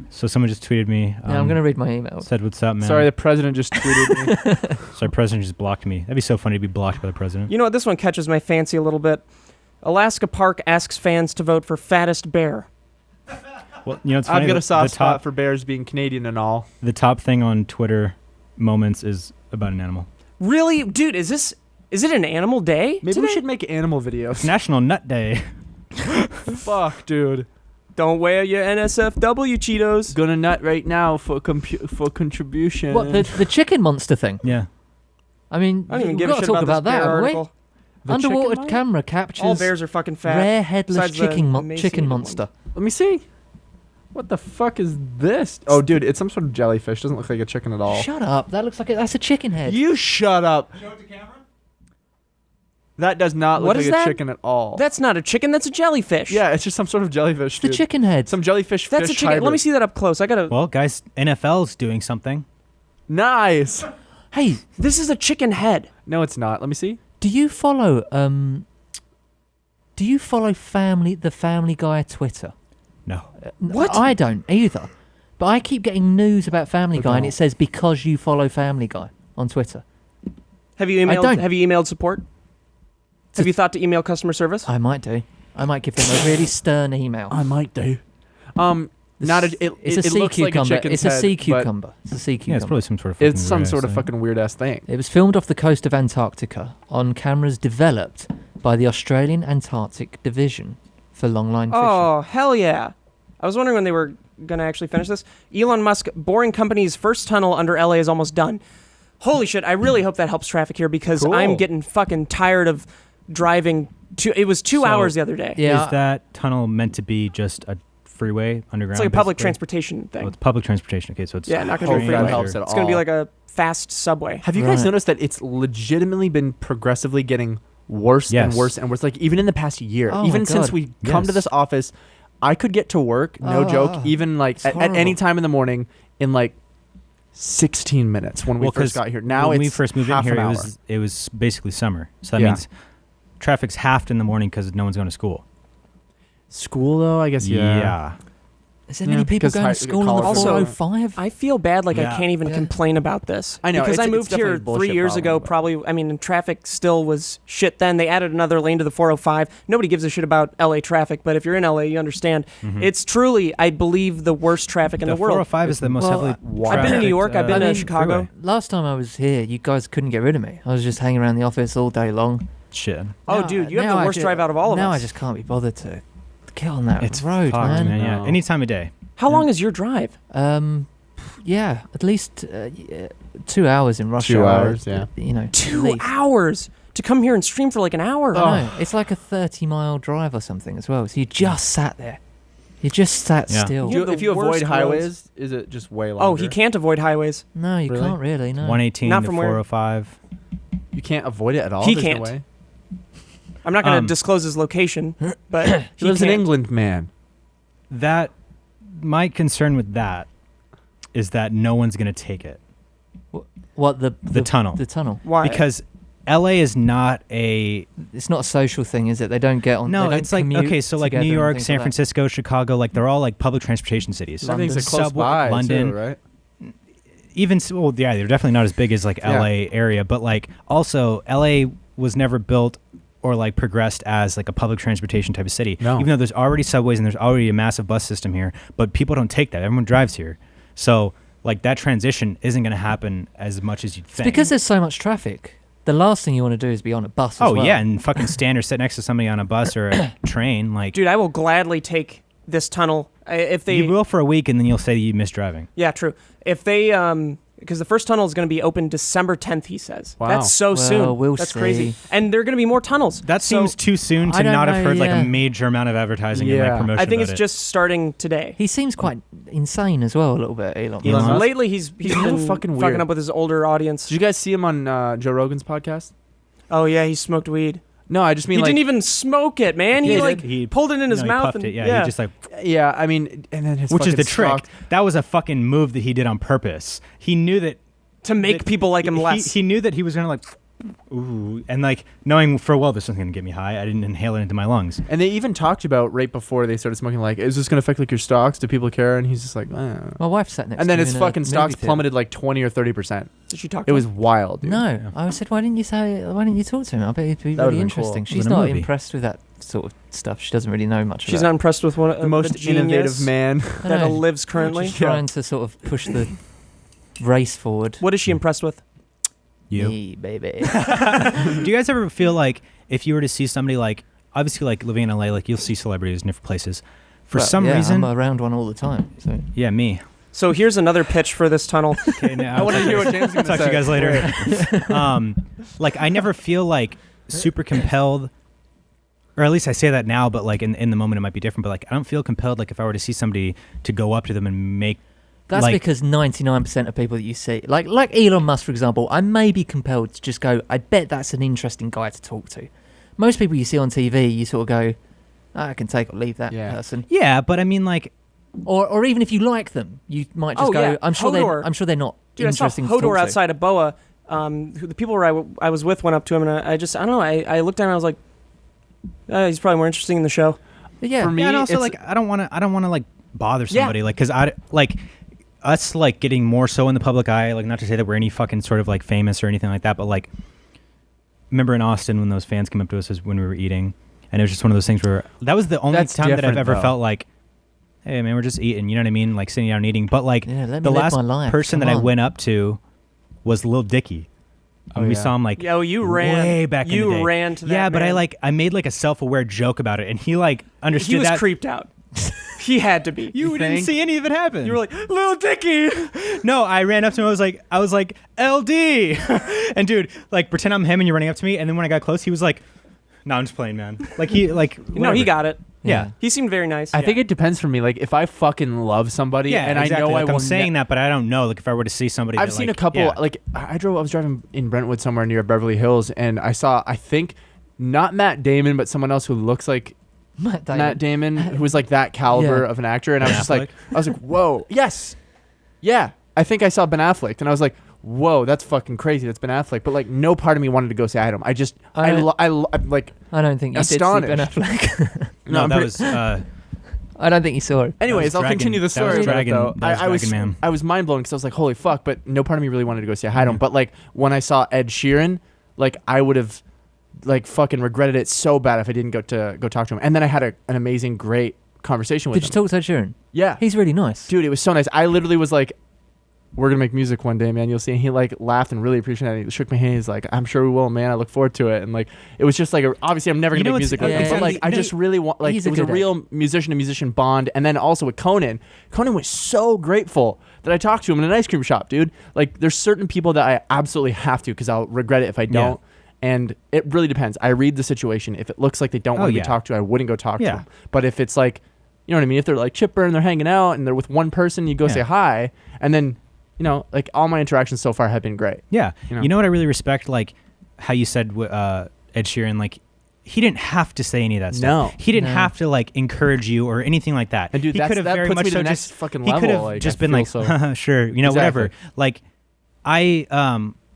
So someone just tweeted me. Yeah, I'm going to read my email. Said, what's up, man? Sorry, the president just tweeted me. Sorry, president just blocked me. That'd be so funny to be blocked by the president. You know what? This one catches my fancy a little bit. Alaska Park asks fans to vote for fattest bear. Well, you know, it's funny. I've got a soft the top, spot for bears being Canadian and all. The top thing on Twitter moments is about an animal. Really, dude? Is it an animal day? Maybe today? we should make animal It's videos. National Nut Day. Fuck, dude. Don't wear your NSFW Cheetos. Gonna nut right now for contribution. What, the chicken monster thing? Yeah. I mean, I don't even we've give a got to shit talk about about this that, bear haven't we? article. The Underwater chicken one? camera captures All bears are fucking fat. rare headless besides the chicken emaciated monster. Let me see. What the fuck is this? Oh, dude, it's some sort of jellyfish. Doesn't look like a chicken at all. Shut up. That looks like that's a chicken head. You shut up. Show it to camera. That does not look What like is a that? chicken at all. That's not a chicken. That's a jellyfish. Yeah, it's just some sort of jellyfish, the dude. chicken head. Some jellyfish That's fish a chicken. hybrid. Let me see that up close. I gotta. Well, guys, NFL's doing something. Nice. Hey, This is a chicken head. No, it's not. Let me see. do you follow the Family Guy Twitter? No. What? I don't either. But I keep getting news about Family Guy and it says because you follow Family Guy on Twitter. Have you I emailed? don't. Have you emailed support? Have you thought to email customer service? I might do. I might give them a really stern email. I might do. Not a. It's a it sea looks like a cucumber. chicken's It's a sea head, but cucumber. It's a sea Yeah, cucumber. it's probably some sort of. It's fucking some weird sort ass of thing. fucking weird ass thing. It was filmed off the coast of Antarctica on cameras developed by the Australian Antarctic Division for longline fishing. Oh, hell yeah. I was wondering when they were going to actually finish this. Elon Musk, Boring Company's first tunnel under LA is almost done. Holy shit, I really hope that helps traffic here because Cool. I'm getting fucking tired of driving. It was 2 So- hours the other day. Yeah. Is that tunnel meant to be just a freeway underground? It's like a public basically? transportation thing. Oh, it's public transportation. Okay, so it's Yeah, not gonna be a Hopefully that freeway. helps at all. It's going to be like a fast subway. Have you guys Right. noticed that it's legitimately been progressively getting worse and Yes. worse and worse? Like even in the past year, Oh my even since God. we come to Yes. this office, I could get to work, no joke, even like It's at any horrible. time in the morning in like 16 minutes when we Well, first 'cause got here. Now when it's we first moved in half here, an hour. it was basically summer. So that Yeah. means traffic's halved in the morning because no one's going to school. School though, I guess. Yeah. Is there many people because going to school on the college- Also, 405? I feel bad like I Yeah. can't even Yeah. complain about this. I know, Because I it's moved definitely here a bullshit 3 years problem, ago, but- probably. I mean, traffic still was shit then. They added another lane to the 405. Nobody gives a shit about LA traffic, but if you're in LA, you understand. It's truly, I believe, the worst traffic in the world. 405 is the most Well, heavily. I've been in New York, I've been to Chicago. Last time I was here, you guys couldn't get rid of me. I was just hanging around the office all day long. Shit. Oh, Now- dude, you have now the I worst ju- drive out of all of now us. I just can't be bothered to get on that It's road, fucked, man. Yeah, No. any time of day. How long is your drive? Yeah, at least 2 hours in rush 2 hour. hours, yeah. You know, at 2 least. hours to come here and stream for like an hour. I know. It's like a 30-mile drive or something as well. So you just sat there. You just sat Yeah. still. You have the if you avoid worst highways, roads. is it just way longer? Oh, he can't avoid highways. No, you Really? can't really. No. 118 Not to from where- 405. You can't avoid it at all. He There's no can't. way? I'm not going to Um, disclose his location, but He lives in can't. England, man. My concern with that is that no one's going to take it. What the tunnel. The tunnel. Why? Because LA is not a. It's not a social thing, is it? They don't get on. No, it's like okay, so like New York, San Francisco, Chicago, like they're all like public transportation cities. Everything's like close by, London, too, right? Well, yeah, they're definitely not as big as like LA area, but like also LA was never built or like progressed as like a public transportation type of city. No. Even though there's already subways and there's already a massive bus system here, but people don't take that. Everyone drives here, so like that transition isn't going to happen as much as you'd think. It's because there's so much traffic. The last thing you want to do is be on a bus. Oh yeah, and fucking stand or sit next to somebody on a bus or a train. Like, dude, I will gladly take this tunnel if they. You will for a week, and then you'll say you miss driving. Yeah, true. If they because the first tunnel is going to be open December 10th, he says. Wow. That's so soon. We'll That's see. crazy. And there are going to be more tunnels. That seems too soon to not have heard like a major amount of advertising and like promotion. I think about it's just starting today. He seems quite insane as well, a little bit, Elon. Elon. Lately, he's been fucking weird. fucking up with his older audience. Did you guys see him on Joe Rogan's podcast? Oh yeah, he smoked weed. No, I just mean he like didn't even smoke it, man. Yeah, He pulled it in his he mouth puffed and it. Yeah, he just like. Yeah, I mean, and then his Which is fucking the trick. stock- That was a fucking move that he did on purpose. He knew that to make people like him less. He knew that he was gonna like, ooh, and like knowing for well this isn't gonna get me high. I didn't inhale it into my lungs. And they even talked about right before they started smoking, like, is this gonna affect like your stocks? Do people care? And he's just like, My wife sat next and to then me his in a fucking stocks movie theater. plummeted like 20 or 30%. Did she talk? It was wild, dude. No, Yeah. I said, why didn't you talk to him? I bet it'd be That would've really been cool. interesting. Was She's it a not movie? impressed with that sort of stuff. She doesn't really know much. She's about not impressed with one The most innovative man. I that know. lives currently. She's trying to sort of push the race forward. What is she impressed with? You. Me, baby. Do you guys ever feel like if you were to see somebody like obviously like living in LA, like you'll see celebrities in different places. For Well, some yeah, reason, I'm around one all the time. So. yeah, me. So here's another pitch for this tunnel. Okay, now I want to hear what James is gonna talk to say. you guys later. Like I never feel like super compelled, or at least I say that now, but like in the moment it might be different. But like I don't feel compelled like if I were to see somebody to go up to them and make. That's like, because 99% of people that you see, like Elon Musk, for example, I may be compelled to just go, I bet that's an interesting guy to talk to. Most people you see on TV, you sort of go, I can take or leave that person. Yeah, but I mean like. Or even if you like them, you might just Oh, go, yeah. I'm sure Hodor. they're not Dude, I saw interesting to talk Hodor to. outside of Boa. Who the people I was with went up to him, and I don't know. I looked at him, and I was like, he's probably more interesting in the show. But yeah. For me, Yeah, and also it's- like I don't want to like bother somebody like because I like us like getting more so in the public eye, like not to say that we're any fucking sort of like famous or anything like that, but like remember in Austin when those fans came up to us when we were eating, and it was just one of those things where that was the only That's time that I've different, ever though. felt like, hey man, we're just eating, you know what I mean, like sitting down and eating. But like Yeah, let me the live last my life. person Come that I on. went up to was Lil Dicky. Oh, And we yeah. saw him like Yo, you ran way back in the day. You ran to that. Yeah, but man. I made like a self-aware joke about it, and he like understood He was that. creeped out. He had to be. You didn't think? see any of it happen. You were like, Lil Dicky. No, I ran up to him. I was like, LD, and dude, like pretend I'm him, and you're running up to me. And then when I got close, he was like, "No, I'm just playing, man." Like he, like No, he whatever. got it. Yeah, He seemed very nice. I think it depends for me. Like, if I fucking love somebody, yeah, and exactly. I know like, I will I'm saying that, but I don't know. Like if I were to see somebody, I've that, seen like, a couple. yeah. Like I was driving in Brentwood somewhere near Beverly Hills, and I saw, I think, not Matt Damon, but someone else who looks like Matt Damon, who was like that caliber Yeah. of an actor. And I was just like, Affleck? whoa, yes, yeah. I think I saw Ben Affleck, and I was like, whoa, that's fucking crazy. That's Ben Affleck. But like, no part of me wanted to go say hi to him. I'm like, I don't think you did see Ben astonished. Affleck. no, I'm that pretty- was I don't think you saw it. Anyways, I'll Dragon- continue the that was story. about it, Dragon- though. that was I was Dragon Man. I was mind blown because I was like, holy fuck! But no part of me really wanted to go say hi to him. But like when I saw Ed Sheeran, like I would have like fucking regretted it so bad if I didn't go talk to him. And then I had an amazing, great conversation with Did him. you talk to Ed Sheeran? Yeah, He's really nice. dude, it was so nice. I literally was like, we're gonna make music one day, man. You'll see. And he like laughed and really appreciated it. He shook my hand. He's like, I'm sure we will, man. I look forward to it. And like, it was just like, obviously, I'm never You gonna know make what's- music with yeah, him, but like, he- I just really want, like, he's it a was a good real musician to musician bond. And then also with Conan was so grateful that I talked to him in an ice cream shop, dude. Like, there's certain people that I absolutely have to because I'll regret it if I don't. And it really depends. I read the situation. If it looks like they don't want to be yeah. talked to, I wouldn't go talk to Yeah. them. But if it's like, you know what I mean? If they're like chipper and they're hanging out and they're with one person, you go Yeah. say hi, and then, you know, like all my interactions so far have been great. Yeah. You know? You know what I really respect? Like how you said Ed Sheeran, like he didn't have to say any of that stuff. No. He didn't No. have to like encourage you or anything like that. And dude, he that could have very puts much me to so the next just fucking he level. could have like, just I been feel like, so, sure, you know, Exactly. whatever. Like I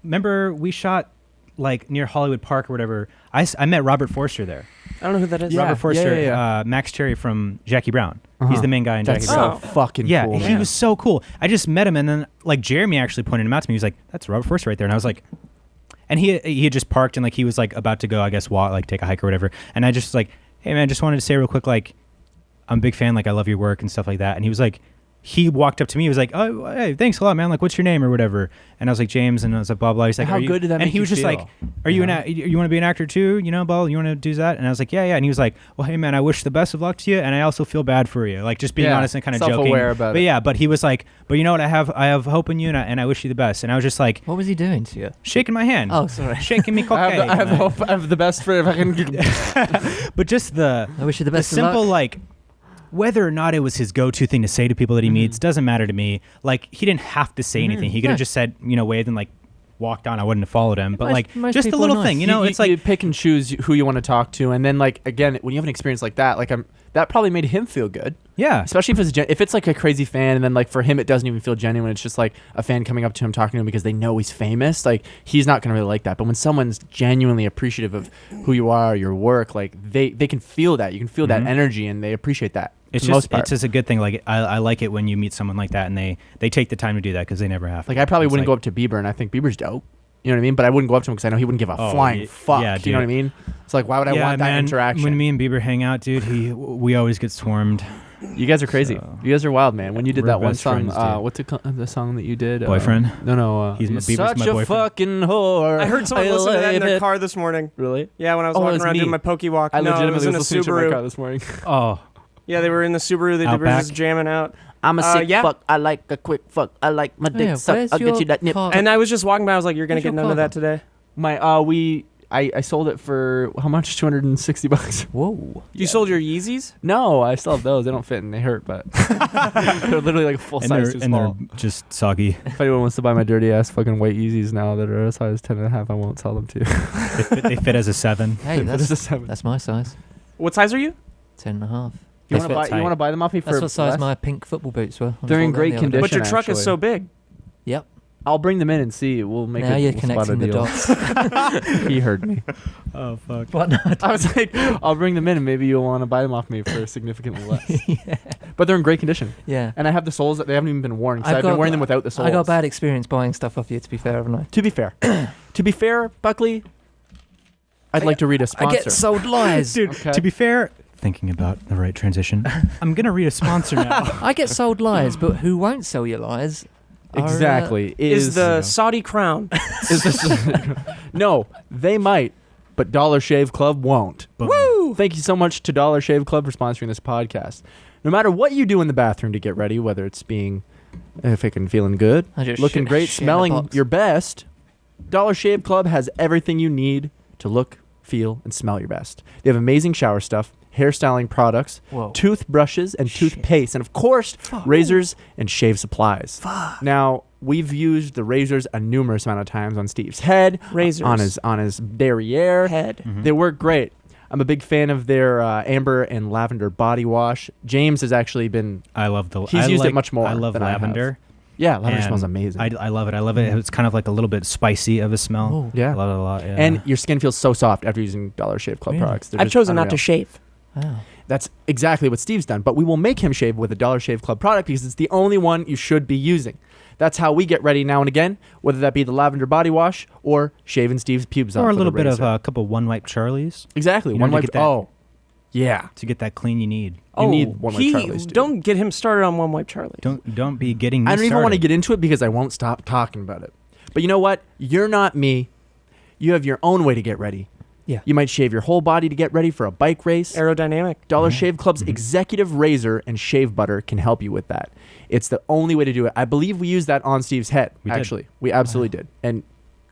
remember we shot like near Hollywood Park or whatever. I met Robert Forster there. I don't know who that is. Yeah. Robert Forster, yeah. Max Cherry from Jackie Brown. Uh-huh. He's the main guy in That's Jackie Brown. so fucking Yeah, cool. he man. was so cool. I just met him, and then like Jeremy actually pointed him out to me. He was like, "That's Robert Forster right there," and I was like, and he had just parked and like he was like about to go, I guess, walk, like take a hike or whatever. And I just like, "Hey man, just wanted to say real quick, like, I'm a big fan, like I love your work and stuff like that." And he was like, he walked up to me, he was like, "Oh, hey, thanks a lot, man. Like, what's your name or whatever?" And I was like, "James," and I was like, "Blah blah." He's like, How "Are you-" good did that And make he you was just feel? like, "Are you you want to be an actor too? You know, blah. You want to do that?" And I was like, "Yeah, yeah." And he was like, "Well, hey man, I wish the best of luck to you, and I also feel bad for you." Like just being Yeah, honest and kind of joking. self-aware about but it. yeah, but he was like, "But you know what? I have hope in you, and I wish you the best." And I was just like, What was he doing to you? shaking my hand. Oh, sorry. Shaking me cocaine. I have hope. I have the best friend. If I can. But just the I wish you the best of simple luck. like whether or not it was his go-to thing to say to people that he meets doesn't matter to me. Like he didn't have to say anything. He could have just said, waved and like walked on. I wouldn't have followed him. But like most just a people little are thing, nice. it's like you pick and choose who you want to talk to, and then like again, when you have an experience like that, like that probably made him feel good. yeah. Especially if it's like a crazy fan, and then like for him it doesn't even feel genuine. It's just like a fan coming up to him, talking to him because they know he's famous. Like he's not gonna really like that. But when someone's genuinely appreciative of who you are, your work, like they can feel that. You can feel that energy, and they appreciate that. It's for the most just part. it's just a good thing. Like I like it when you meet someone like that and they take the time to do that because they never have. Like I probably It's wouldn't like- go up to Bieber, and I think Bieber's dope. You know what I mean? But I wouldn't go up to him because I know he wouldn't give a Oh, flying fuck. yeah, You know what I dude. mean? It's like, why would I want that man, interaction? When me and Bieber hang out, dude, we always get swarmed. You guys are crazy. So- You guys are wild, man. When you did We're that one best song, friends, dude. what's the song that you did? Boyfriend? No. He's my- You're Bieber's such my a boyfriend. fucking whore. I heard someone listen to that in love their it. car this morning. Really? Yeah, when I was Oh, it walking was around me. doing my pokey walk. I No, it legitimately was in a listening to my car Subaru. this morning. Oh, Yeah, they were in the Subaru. They were Outback? just jamming out. I'm a sick yeah. fuck. I like a quick fuck. I like my dick Yeah, suck. where's I'll get your you that nip. car? And I was just walking by. I was like, "You're gonna Where's get your none of car? that today." My I sold it for how much? $260. Whoa. You sold your Yeezys? No, I still have those. They don't fit and they hurt, but they're literally like full and size they're too small. they're just soggy. If anyone wants to buy my dirty ass fucking white Yeezys now that are a size 10.5, I won't sell them to you. they fit as a 7. Hey, This is a that's 7. that's my size. What size are you? 10.5. You They want to fit buy? tight. You want to buy them off me for That's what size less? my pink football boots were. I They're in bought them great the other day. condition. But your truck is actually. so big. Yep. I'll bring them in and see. We'll make Now it. you're we'll spot a connecting the deal. dots. He heard me. Oh fuck. What? No, I was like, I'll bring them in and maybe you'll want to buy them off me for significantly less. But they're in great condition. yeah. And I have the soles that they haven't even been worn because I've been got- wearing them without the soles. I got a bad experience buying stuff off you, to be fair, haven't I? To be fair, Buckley, I'd like to read a I sponsor. get sold lies. Dude, Okay. to be fair, thinking about the right transition, I'm gonna read a sponsor now. I get sold lies, but who won't sell you lies? are, Exactly. Is the Saudi crown? is this No, they might, but Dollar Shave Club won't. Boom. Woo! Thank you so much to Dollar Shave Club for sponsoring this podcast. No matter what you do in the bathroom to get ready, whether it's being feeling good, I just looking shit- great, shit in the smelling box. your best, Dollar Shave Club has everything you need to look, feel, and smell your best. They have amazing shower stuff, hairstyling products, Whoa. toothbrushes and Shit. toothpaste, and of course, Fuck. razors and shave supplies. Fuck. Now, we've used the razors a numerous amount of times on Steve's head, Razors. on his derriere. Head. Mhm. They work great. I'm a big fan of their amber and lavender body wash. James has actually been, I love the. He's I used it like- much more I love than I have. lavender. yeah, lavender and smells amazing. I love it. I love it. It's kind of like a little bit spicy of a smell. Whoa. yeah. I love it a lot. Yeah. And your skin feels so soft after using Dollar Shave Club Really? products. They're I've just chosen not unreal. to shave. Wow. That's exactly what Steve's done, but we will make him shave with a Dollar Shave Club product because it's the only one you should be using. That's how we get ready now and again, whether that be the lavender body wash or shaving Steve's pubes off or a with little bit of razor. a couple one wipe Charlies Exactly. you know, One to wipe. get that- Oh, yeah. to get that clean you need. You need one wipe Charlies, dude. Don't get him started on one wipe Charlie. Don't be getting. Me I don't even want to started. get into it because I won't stop talking about it. But you know what? You're not me. You have your own way to get ready. Yeah. You might shave your whole body to get ready for a bike race. Aerodynamic. Dollar Mhm. Shave Club's Mhm. executive razor and shave butter can help you with that. It's the only way to do it. I believe we used that on Steve's head, We did. actually. We absolutely did. And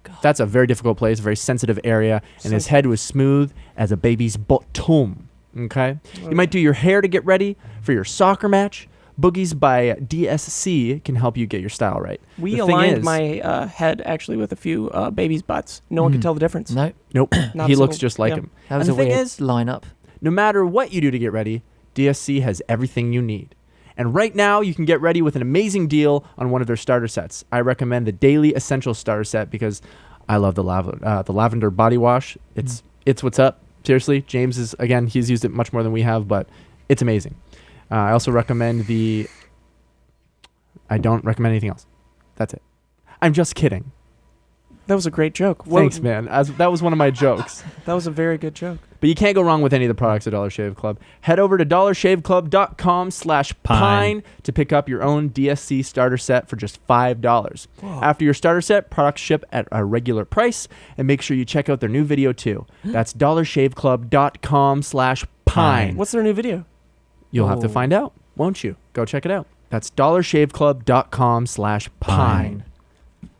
God. that's a very difficult place, a very sensitive area, and his head was smooth as a baby's bottom. Okay? You might do your hair to get ready for your soccer match. Boogies by DSC can help you get your style right. We The thing aligned is- my head actually with a few babies' butts. No one could Mhm. tell the difference. No, Nope. Not He a looks single- just like yeah. him. that was And a the thing weird is- lineup. No matter what you do to get ready, DSC has everything you need. And right now, you can get ready with an amazing deal on one of their starter sets. I recommend the Daily Essentials starter set because I love the lavender body wash. It's what's up. Seriously, James is, again, he's used it much more than we have, but it's amazing. I also recommend I don't recommend anything else. That's it. I'm just kidding. That was a great joke. Thanks, man. That was one of my jokes. That was a very good joke. But you can't go wrong with any of the products at Dollar Shave Club. Head over to dollarshaveclub.com/pine to pick up your own DSC starter set for just $5. Whoa. After your starter set, products ship at a regular price, and make sure you check out their new video too. That's dollarshaveclub.com/pine. What's their new video? You'll have to find out, won't you? Go check it out. That's dollarshaveclub.com/pine.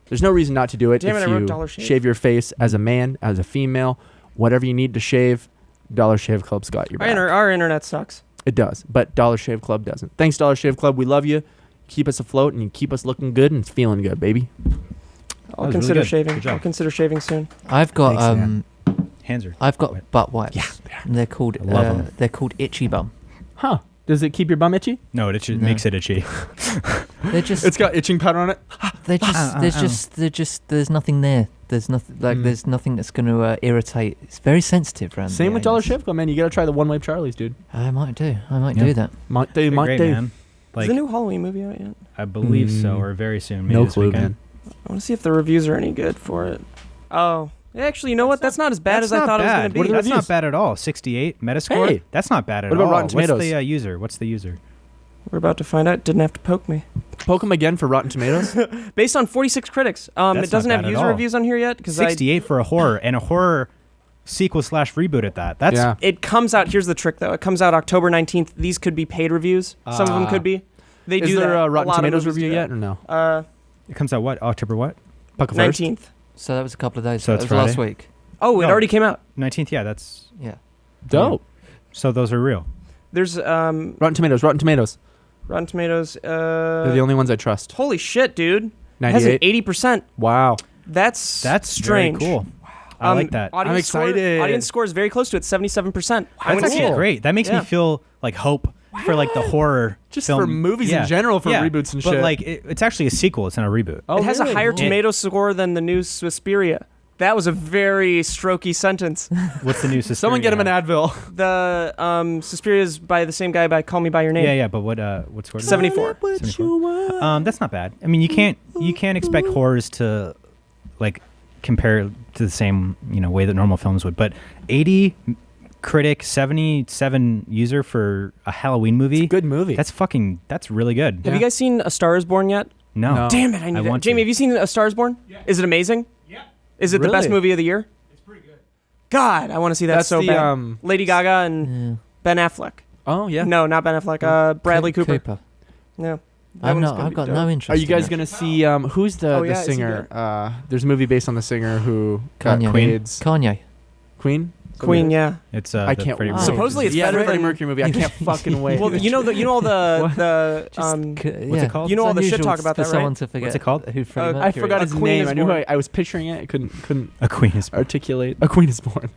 There's no reason not to do it. Damn it, if I wrote you Dollar Shave. shave your face as a man, as a female, whatever you need to shave, Dollar Shave Club's got your back. Our internet sucks. It does, but Dollar Shave Club doesn't. Thanks, Dollar Shave Club. We love you. Keep us afloat and you keep us looking good and feeling good, baby. I'll was consider really good. shaving. Good job. I'll consider shaving soon. I've got Thanks, man. Hands are. I've got butt wipes. Yeah, And they're called I love 'em. they're called Itchy Bum. Huh. Does it keep your bum itchy? No, it No. makes it itchy. They're just It's got itching powder on it. they're just there's nothing there. There's nothing there's nothing that's going to irritate. It's very sensitive around. Same the with Dollar anus. Shave Club, man. You got to try the one-wipe Charlies, dude. I might do Yeah. do that. Might do, They're might great, do. man. Is Like, the new Halloween movie out yet? I believe so, or very soon. Maybe No this clue, weekend. man. I want to see if the reviews are any good for it. Oh, actually, you know what? That's not as bad That's as I not thought it was bad. going to What be. are the That's reviews? not bad at all. 68 Metascore. Hey. That's not bad at What all. about Rotten Tomatoes? What's the user? What's the user? We're about to find out. Didn't have to poke me. Poke them again for Rotten Tomatoes. Based on 46 critics. That's It doesn't not have bad at user all. reviews on here yet because 68 for a horror, and a horror sequel / reboot at that. That's Yeah. it comes out. Here's the trick, though. It comes out October 19th. These could be paid reviews. Some of them could be. They Is do there that. a Rotten lot of Tomatoes movies review do yet that. or no? It comes out what? October what? Puck of first. 19th. So that was a couple of days. So ago. it's That was last Friday? week. Oh, it No. already came out. 19th. Yeah, that's Yeah. Dope. so those are real. There's Rotten Tomatoes. Rotten Tomatoes. Rotten Tomatoes. They're the only ones I trust. Holy shit, dude! It has an 98. 80%. Wow. That's Very strange. cool. I like that. Audience I'm excited. Audience score is very close to it, 77%. I'm That's gonna see actually it. great. That makes me Yeah. feel like hope for like the horror Just film. for movies Yeah. in general, for Yeah. reboots and but shit. like it's actually a sequel. It's not a reboot. Oh, It has a really? higher Cool. tomato score than the new Suspiria. That was a very strokey sentence. What's the new Suspiria? Someone get him an Advil. The Suspiria is by the same guy by Call Me by Your Name. Yeah, yeah. But what's score? 74. 74. That's not bad. I mean, you can't expect horrors to like compare to the same way that normal films would. But 80 critic, 77 user for a Halloween movie. Good movie. That's really good. Have you guys seen A Star Is Born yet? No. No. Damn it, I need to. want Jamie, to. have you seen A Star Is Born? Yeah. Is it amazing? Yeah. Is it the best Really? movie of the year? It's pretty good. God, I want to see that That's so the, bad. Lady Gaga and Yeah. Ben Affleck. Oh yeah. No, not Ben Affleck. Bradley Cooper. No. That I've one's not. gonna I've be got dope. no interest. Are you guys in gonna see who's the Oh, yeah, is he singer? There's a movie based on the singer who got Kanye. AIDS. Kanye. Queen. Queen, yeah. It's I the can't Freddie wait. Mercury. Supposedly it's yeah, better Freddie than- Mercury movie. I can't fucking wait. Well, you know all the What's it called? You know all the shit unusual talk about for that, someone right? to forget. What's it called? Who Freddie I I Mercury forgot A his Queen name. is I knew Born. I was picturing it. I couldn't A Queen is articulate. A Queen is born.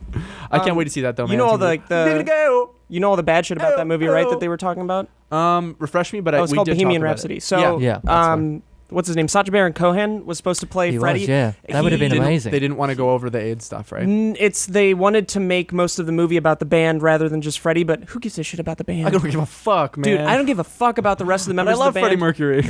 I can't wait to see that though, man. You know all It's the gonna be- you know all the bad shit about that movie, right? That they were talking about. refresh me, but Oh, it's we called did talk Bohemian about it. Rhapsody. So, Yeah, that's what's his name? Sacha Baron Cohen was supposed to play He Freddie. was, yeah. That would have been He amazing. They didn't want to go over the AIDS stuff, right? They wanted to make most of the movie about the band rather than just Freddie, but who gives a shit about the band? I don't give a fuck, man. Dude, I don't give a fuck about the rest of the But members I love of the Freddie band. Mercury.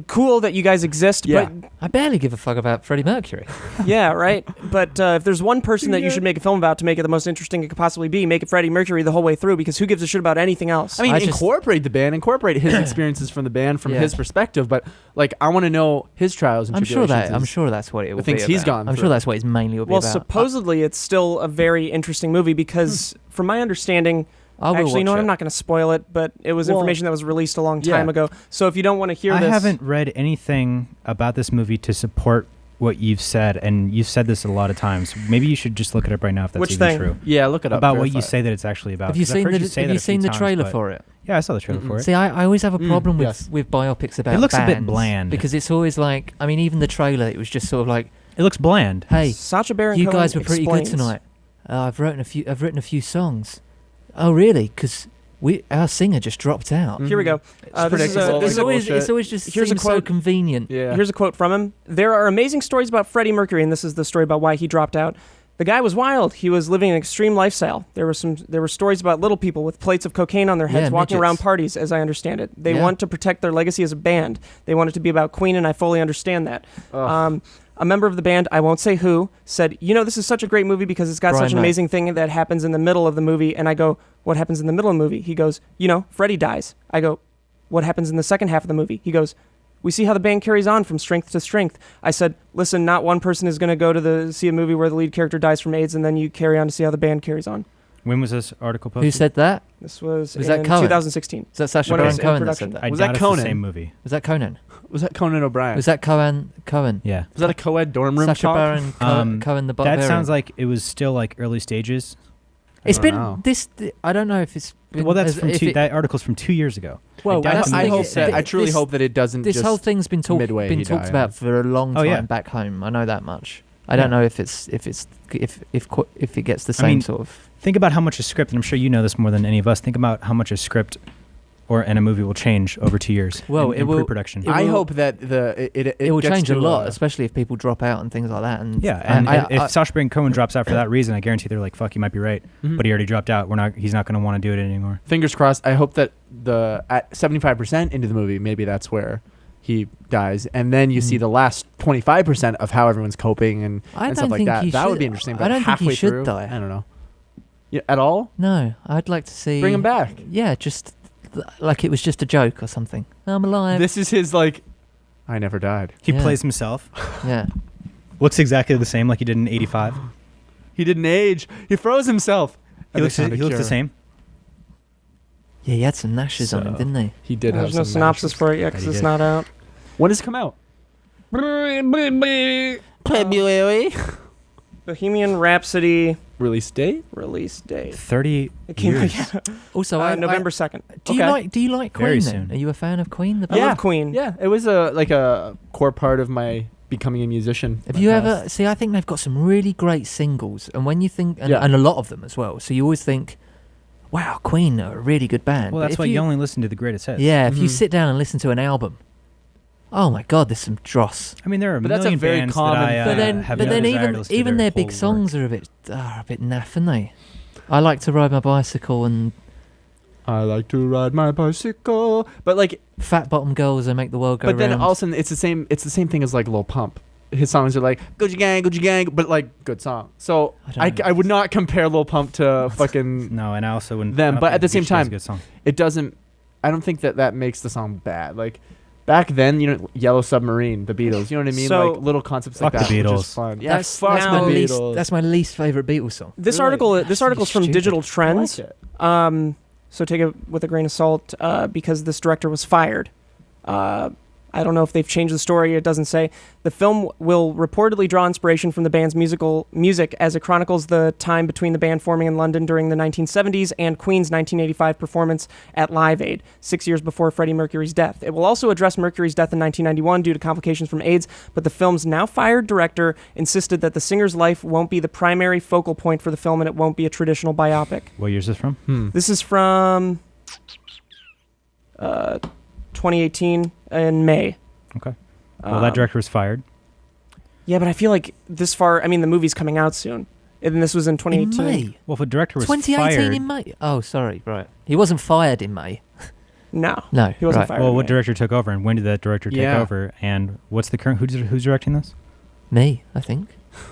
Cool that you guys exist, Yeah. I barely give a fuck about Freddie Mercury. but yeah, right. But if there's one person that you should make a film about to make it the most interesting it could possibly be, make it Freddie Mercury the whole way through, because who gives a shit about anything else? I mean, I just- incorporate the band, incorporate his experiences from the band, from Yeah. his perspective. But like, I want to know his trials and I'm sure tribulations. that's what it will things be he's about. gone I'm through. sure that's what it's mainly will be well, about. supposedly it's still a very interesting movie because, from my understanding, I will actually, you know watch what? I'm it. not going to spoil it, but it was Well, information that was released a long time yeah. ago. So if you don't want to hear I this, haven't read anything about this movie to support what you've said, and you've said this a lot of times. Maybe you should just look it up right now if that's Which even thing? true. Yeah, look it up. About what verify you it. say that it's actually about. Have you 'Cause I've seen heard the you say Have that you a seen few the times, trailer but- for it? Yeah, I saw the trailer Mm-mm. for it. See, I always have a problem yes. with biopics about looks a bit bands bland. because it's always like, I mean, even the trailer, it was just sort of like, It looks bland. hey, Sacha Baron you Cohen guys were pretty explains. good tonight. I've written a few songs. Oh, really? Because our singer just dropped out. Here we go. It's always just here's a seems so quote. convenient. Yeah. Here's a quote from him. There are amazing stories about Freddie Mercury, and this is the story about why he dropped out. The guy was wild. He was living an extreme lifestyle. There were stories about little people with plates of cocaine on their heads walking around parties, as I understand it. They want to protect their legacy as a band. They want it to be about Queen, and I fully understand that. A member of the band, I won't say who, said, this is such a great movie because it's got such an amazing thing that happens in the middle of the movie. And I go, what happens in the middle of the movie? He goes, Freddie dies. I go, what happens in the second half of the movie? He goes, we see how the band carries on from strength to strength. I said, listen, not one person is going to go to see a movie where the lead character dies from AIDS and then you carry on to see how the band carries on. When was this article posted? Who said that? This was in that Cohen? 2016. Was that Sacha Baron Cohen that said that? I Was doubt that it's Conan? the same movie. Was that Conan? Was that Conan O'Brien? Was that Cohen? Yeah. Was that a co-ed dorm room Sacha talk? Baron Cohen the Barbarian? That sounds like it was still like early stages. It's don't been know. this. I don't know if it's. Been, Well, that's as- from if it- that article's from 2 years ago. Well, doubt that's it's the I thing, hope is that. I this- truly hope that it doesn't. This just whole thing's been midway he talked died. about for a long time Oh, yeah. back home. I know that much. I don't know if it gets the same sort of. Think about how much a script, and I'm sure you know this more than any of us. Think about how much a script and a movie will change over 2 years. Well, in it will- production. I will- hope that it It will gets change a to lot, especially if people drop out and things like that. And Yeah, and if I- Sacha Baron Cohen drops out for that reason, I guarantee they're like, "Fuck, you might be right," Mhm. but he already dropped out. He's not going to want to do it anymore. Fingers crossed. I hope that at 75% into the movie, maybe that's where he dies, and then you see the last 25% of how everyone's coping and I stuff don't like think that. he That would should- be interesting. I But don't think he halfway should through, die. I don't know. Yeah, at all? No, I'd like to see. Bring him back. Yeah, just like it was just a joke or something. I'm alive. This is his I never died. He Yeah. plays himself. Yeah. Looks exactly the same like he did in '85. He didn't age. He froze himself. He looks the same. Yeah, he had some gnashes on him, So- didn't he? He did have There's no some synopsis matches. for it yet because He it's did. not out. When does it come out? Bohemian Rhapsody Release date? release date. 30 It came out years. Also, November 2nd. Do you like Very Queen? soon. Then? Are you a fan of Queen? The I band? love Queen. Yeah, it was a core part of my becoming a musician. Have my you past. ever see? I think they've got some really great singles, and when you think, and, Yeah. and a lot of them as well. So you always think, "Wow, Queen are a really good band." Well, But that's if why you only listen to the greatest hits. Yeah, if you Mhm. sit down and listen to an album, oh my God, there's some dross. I mean, there are But that's a million very bands common that I but then, have but no then desire to even listen to even their whole big songs are a bit naff, aren't they? I like to ride my bicycle and I like to ride my bicycle, but fat bottom girls that make the world go but then round. also it's the same thing as Lil Pump. His songs are like Gucci Gang, but good song. So I don't know. I would not compare Lil Pump to fucking No, and I also wouldn't. them, I don't but think at the same Beach Days is a time, good song. it doesn't. I don't think that makes the song bad. Back then, Yellow Submarine, the Beatles. You know what I mean? So- Little concepts Fuck like the that. Which Beatles. is fun. Yeah, that's fuck now- my the least. Beatles. That's my least favorite Beatles song. This Really? article's Absolutely from stupid. Digital I like Trends. it. So take it with a grain of salt because this director was fired. I don't know if they've changed the story. It doesn't say. The film will reportedly draw inspiration from the band's music as it chronicles the time between the band forming in London during the 1970s and Queen's 1985 performance at Live Aid, 6 years before Freddie Mercury's death. It will also address Mercury's death in 1991 due to complications from AIDS, but the film's now fired director insisted that the singer's life won't be the primary focal point for the film and it won't be a traditional biopic. What year is this from? This is from 2018 in May. Okay. Well, that director was fired. Yeah, but I feel like this far, I mean, the movie's coming out soon. And this was in 2018. In May. Well, if a director was 2018 fired, in May. Oh, sorry. Right. He wasn't fired in May. No. No. He wasn't right. fired. well, in what May. director took over, and when did that director take Yeah. over? And what's the current? Who's directing this? Me, I think.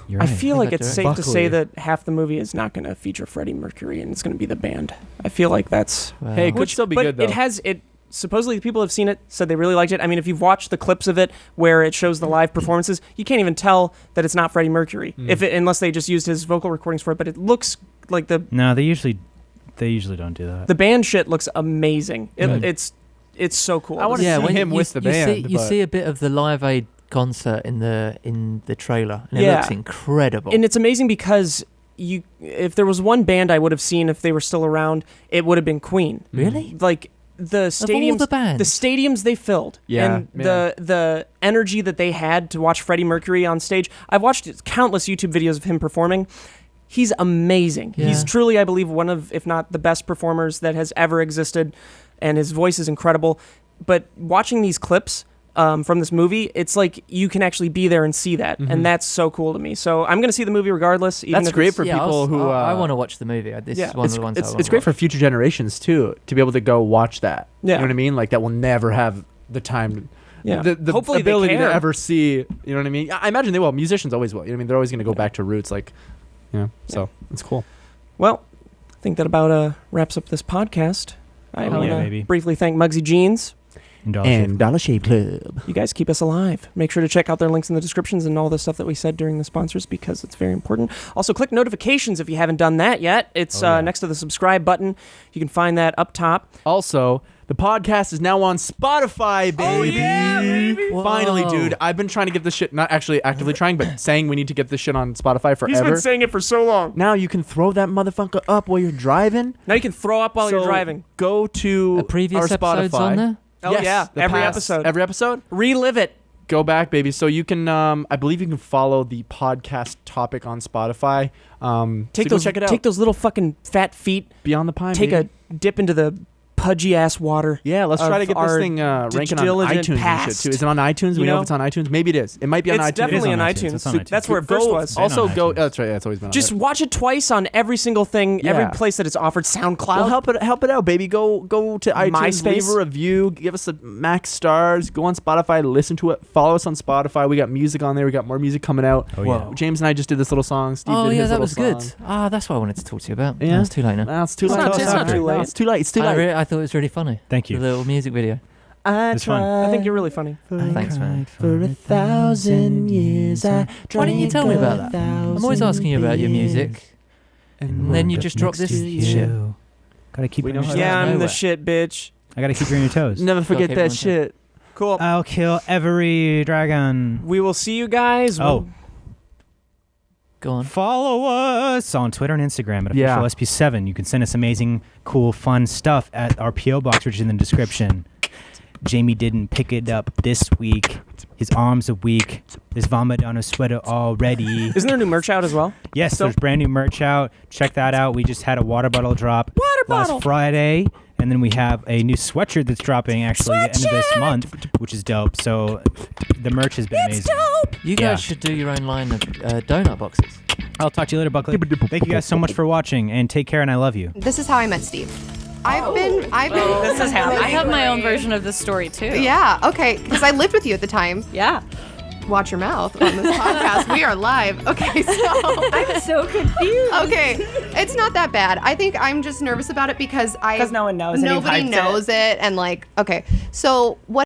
You're I right. feel I like think it's that's safe to say Buckley. that half the movie is not going to feature Freddie Mercury and it's going to be the band. I feel like that's... Well, Hey, could still be but good though. it has... Supposedly the people have seen it, said they really liked it. I mean, if you've watched the clips of it where it shows the live performances, you can't even tell that it's not Freddie Mercury, unless they just used his vocal recordings for it. But it looks like No, they usually don't do that. the band shit looks amazing. Good. It's so cool. I wanna yeah, see when him you, with the you band, See, you but- see a bit of the Live Aid concert in the trailer, and it Yeah. looks incredible. And it's amazing because if there was one band I would have seen if they were still around, it would have been Queen. Really? Like the Of all stadiums, the bands. stadiums they filled, Yeah, and man. the energy that they had to watch Freddie Mercury on stage. I've watched countless YouTube videos of him performing. He's amazing. Yeah. He's truly, I believe, one of, if not the best performers that has ever existed, and his voice is incredible. But watching these clips from this movie, it's like you can actually be there and see that, and that's so cool to me. So I'm going to see the movie regardless. Even That's if great it's- for people who... I want to watch the movie. This is one of the ones I want It's great for future generations, too, to be able to go watch that. Yeah. You know what I mean? Like, that will never have the time... Yeah. The Hopefully they ability to care. ever see, you know what I mean? I imagine they will. Musicians always will. You know what I mean? They're always going to go back to roots, like, so it's cool. Well, I think that about wraps up this podcast. I Hell want yeah, to baby. briefly thank Muggsy Jeans. And Dollar Shave Club. You guys keep us alive. Make sure to check out their links in the descriptions and all the stuff that we said during the sponsors because it's very important. Also, click notifications if you haven't done that yet. It's next to the subscribe button. You can find that up top. Also, the podcast is now on Spotify, baby. Oh, yeah, baby. Finally, Whoa. dude. I've been trying to get this shit, not actually actively trying, but saying we need to get this shit on Spotify forever. He's been saying it for so long. Now you can throw that motherfucker up while you're driving. Now you can throw up while you're So driving. Go to A previous our episode's Spotify. on there? Oh, Yes, yeah. the Every past- episode. Every episode. Relive it. Go back, baby. So you can, I believe you can follow the podcast topic on Spotify. Take so go those, check it out. Take those little fucking fat feet. Beyond the Pine. Take baby. a dip into the pudgy ass water. Yeah, let's try to of get this our thing ranking on diligent iTunes and shit past. too. Is it on iTunes? You We know know? if it's on iTunes. Maybe it is. It might be on It's iTunes. definitely It is on on iTunes. iTunes. It's on iTunes. That's where it first was. Go- Also, on go. iTunes. That's right. That's always been on Just there. watch it twice on every single thing, every Yeah. place that it's offered. SoundCloud. Well, help it out, baby. Go to iTunes, MySpace. leave a review, give us a max stars. Go on Spotify, listen to it. Follow us on Spotify. We got music on there. We got more music coming out. Oh, yeah. Whoa. James and I just did this little song. Steve Oh did yeah, his that little was good. song. That's what I wanted to talk to you about. Yeah? No, it's too late now. No, it's too It's late. not- it's not too late. It's too late. It's too late. I thought it was really funny. Thank The you. little music video. It's fun. I think you're really funny. Thanks, man. For 1,000 years, I Why didn't you tell me about that? I'm always asking you about your music, and then you just drop this shit. Gotta keep We you on know your how Yeah, to- I'm the nowhere. shit, bitch. I gotta keep you on your toes. Never forget Okay, that everyone shit. Cool. I'll kill every dragon. We will see you guys. Oh. Go on. Follow us on Twitter and Instagram at Yeah. official SP7. You can send us amazing, cool, fun stuff at our PO box, which is in the description. Jamie didn't pick it up this week. His arms are weak. There's vomit on his sweater already. Isn't there new merch out as well? Yes, So- there's brand new merch out. Check that out. We just had a water bottle drop last Friday. And then we have a new sweatshirt that's dropping actually at the end of this month, which is dope. So the merch has been amazing. You guys Yeah. should do your own line of donut boxes. I'll talk to you later, Buckley. Thank you guys so much for watching, and take care, and I love you. This is how I met Steve. I've been. This is how I have my own version of this story too. Yeah. Okay. Because I lived with you at the time. Yeah. Watch your mouth on this podcast. We are live. Okay. So I'm so confused. okay, it's not that bad. I think I'm just nervous about it because 'Cause no one knows and you've Nobody hyped it. knows it, and like, okay. So what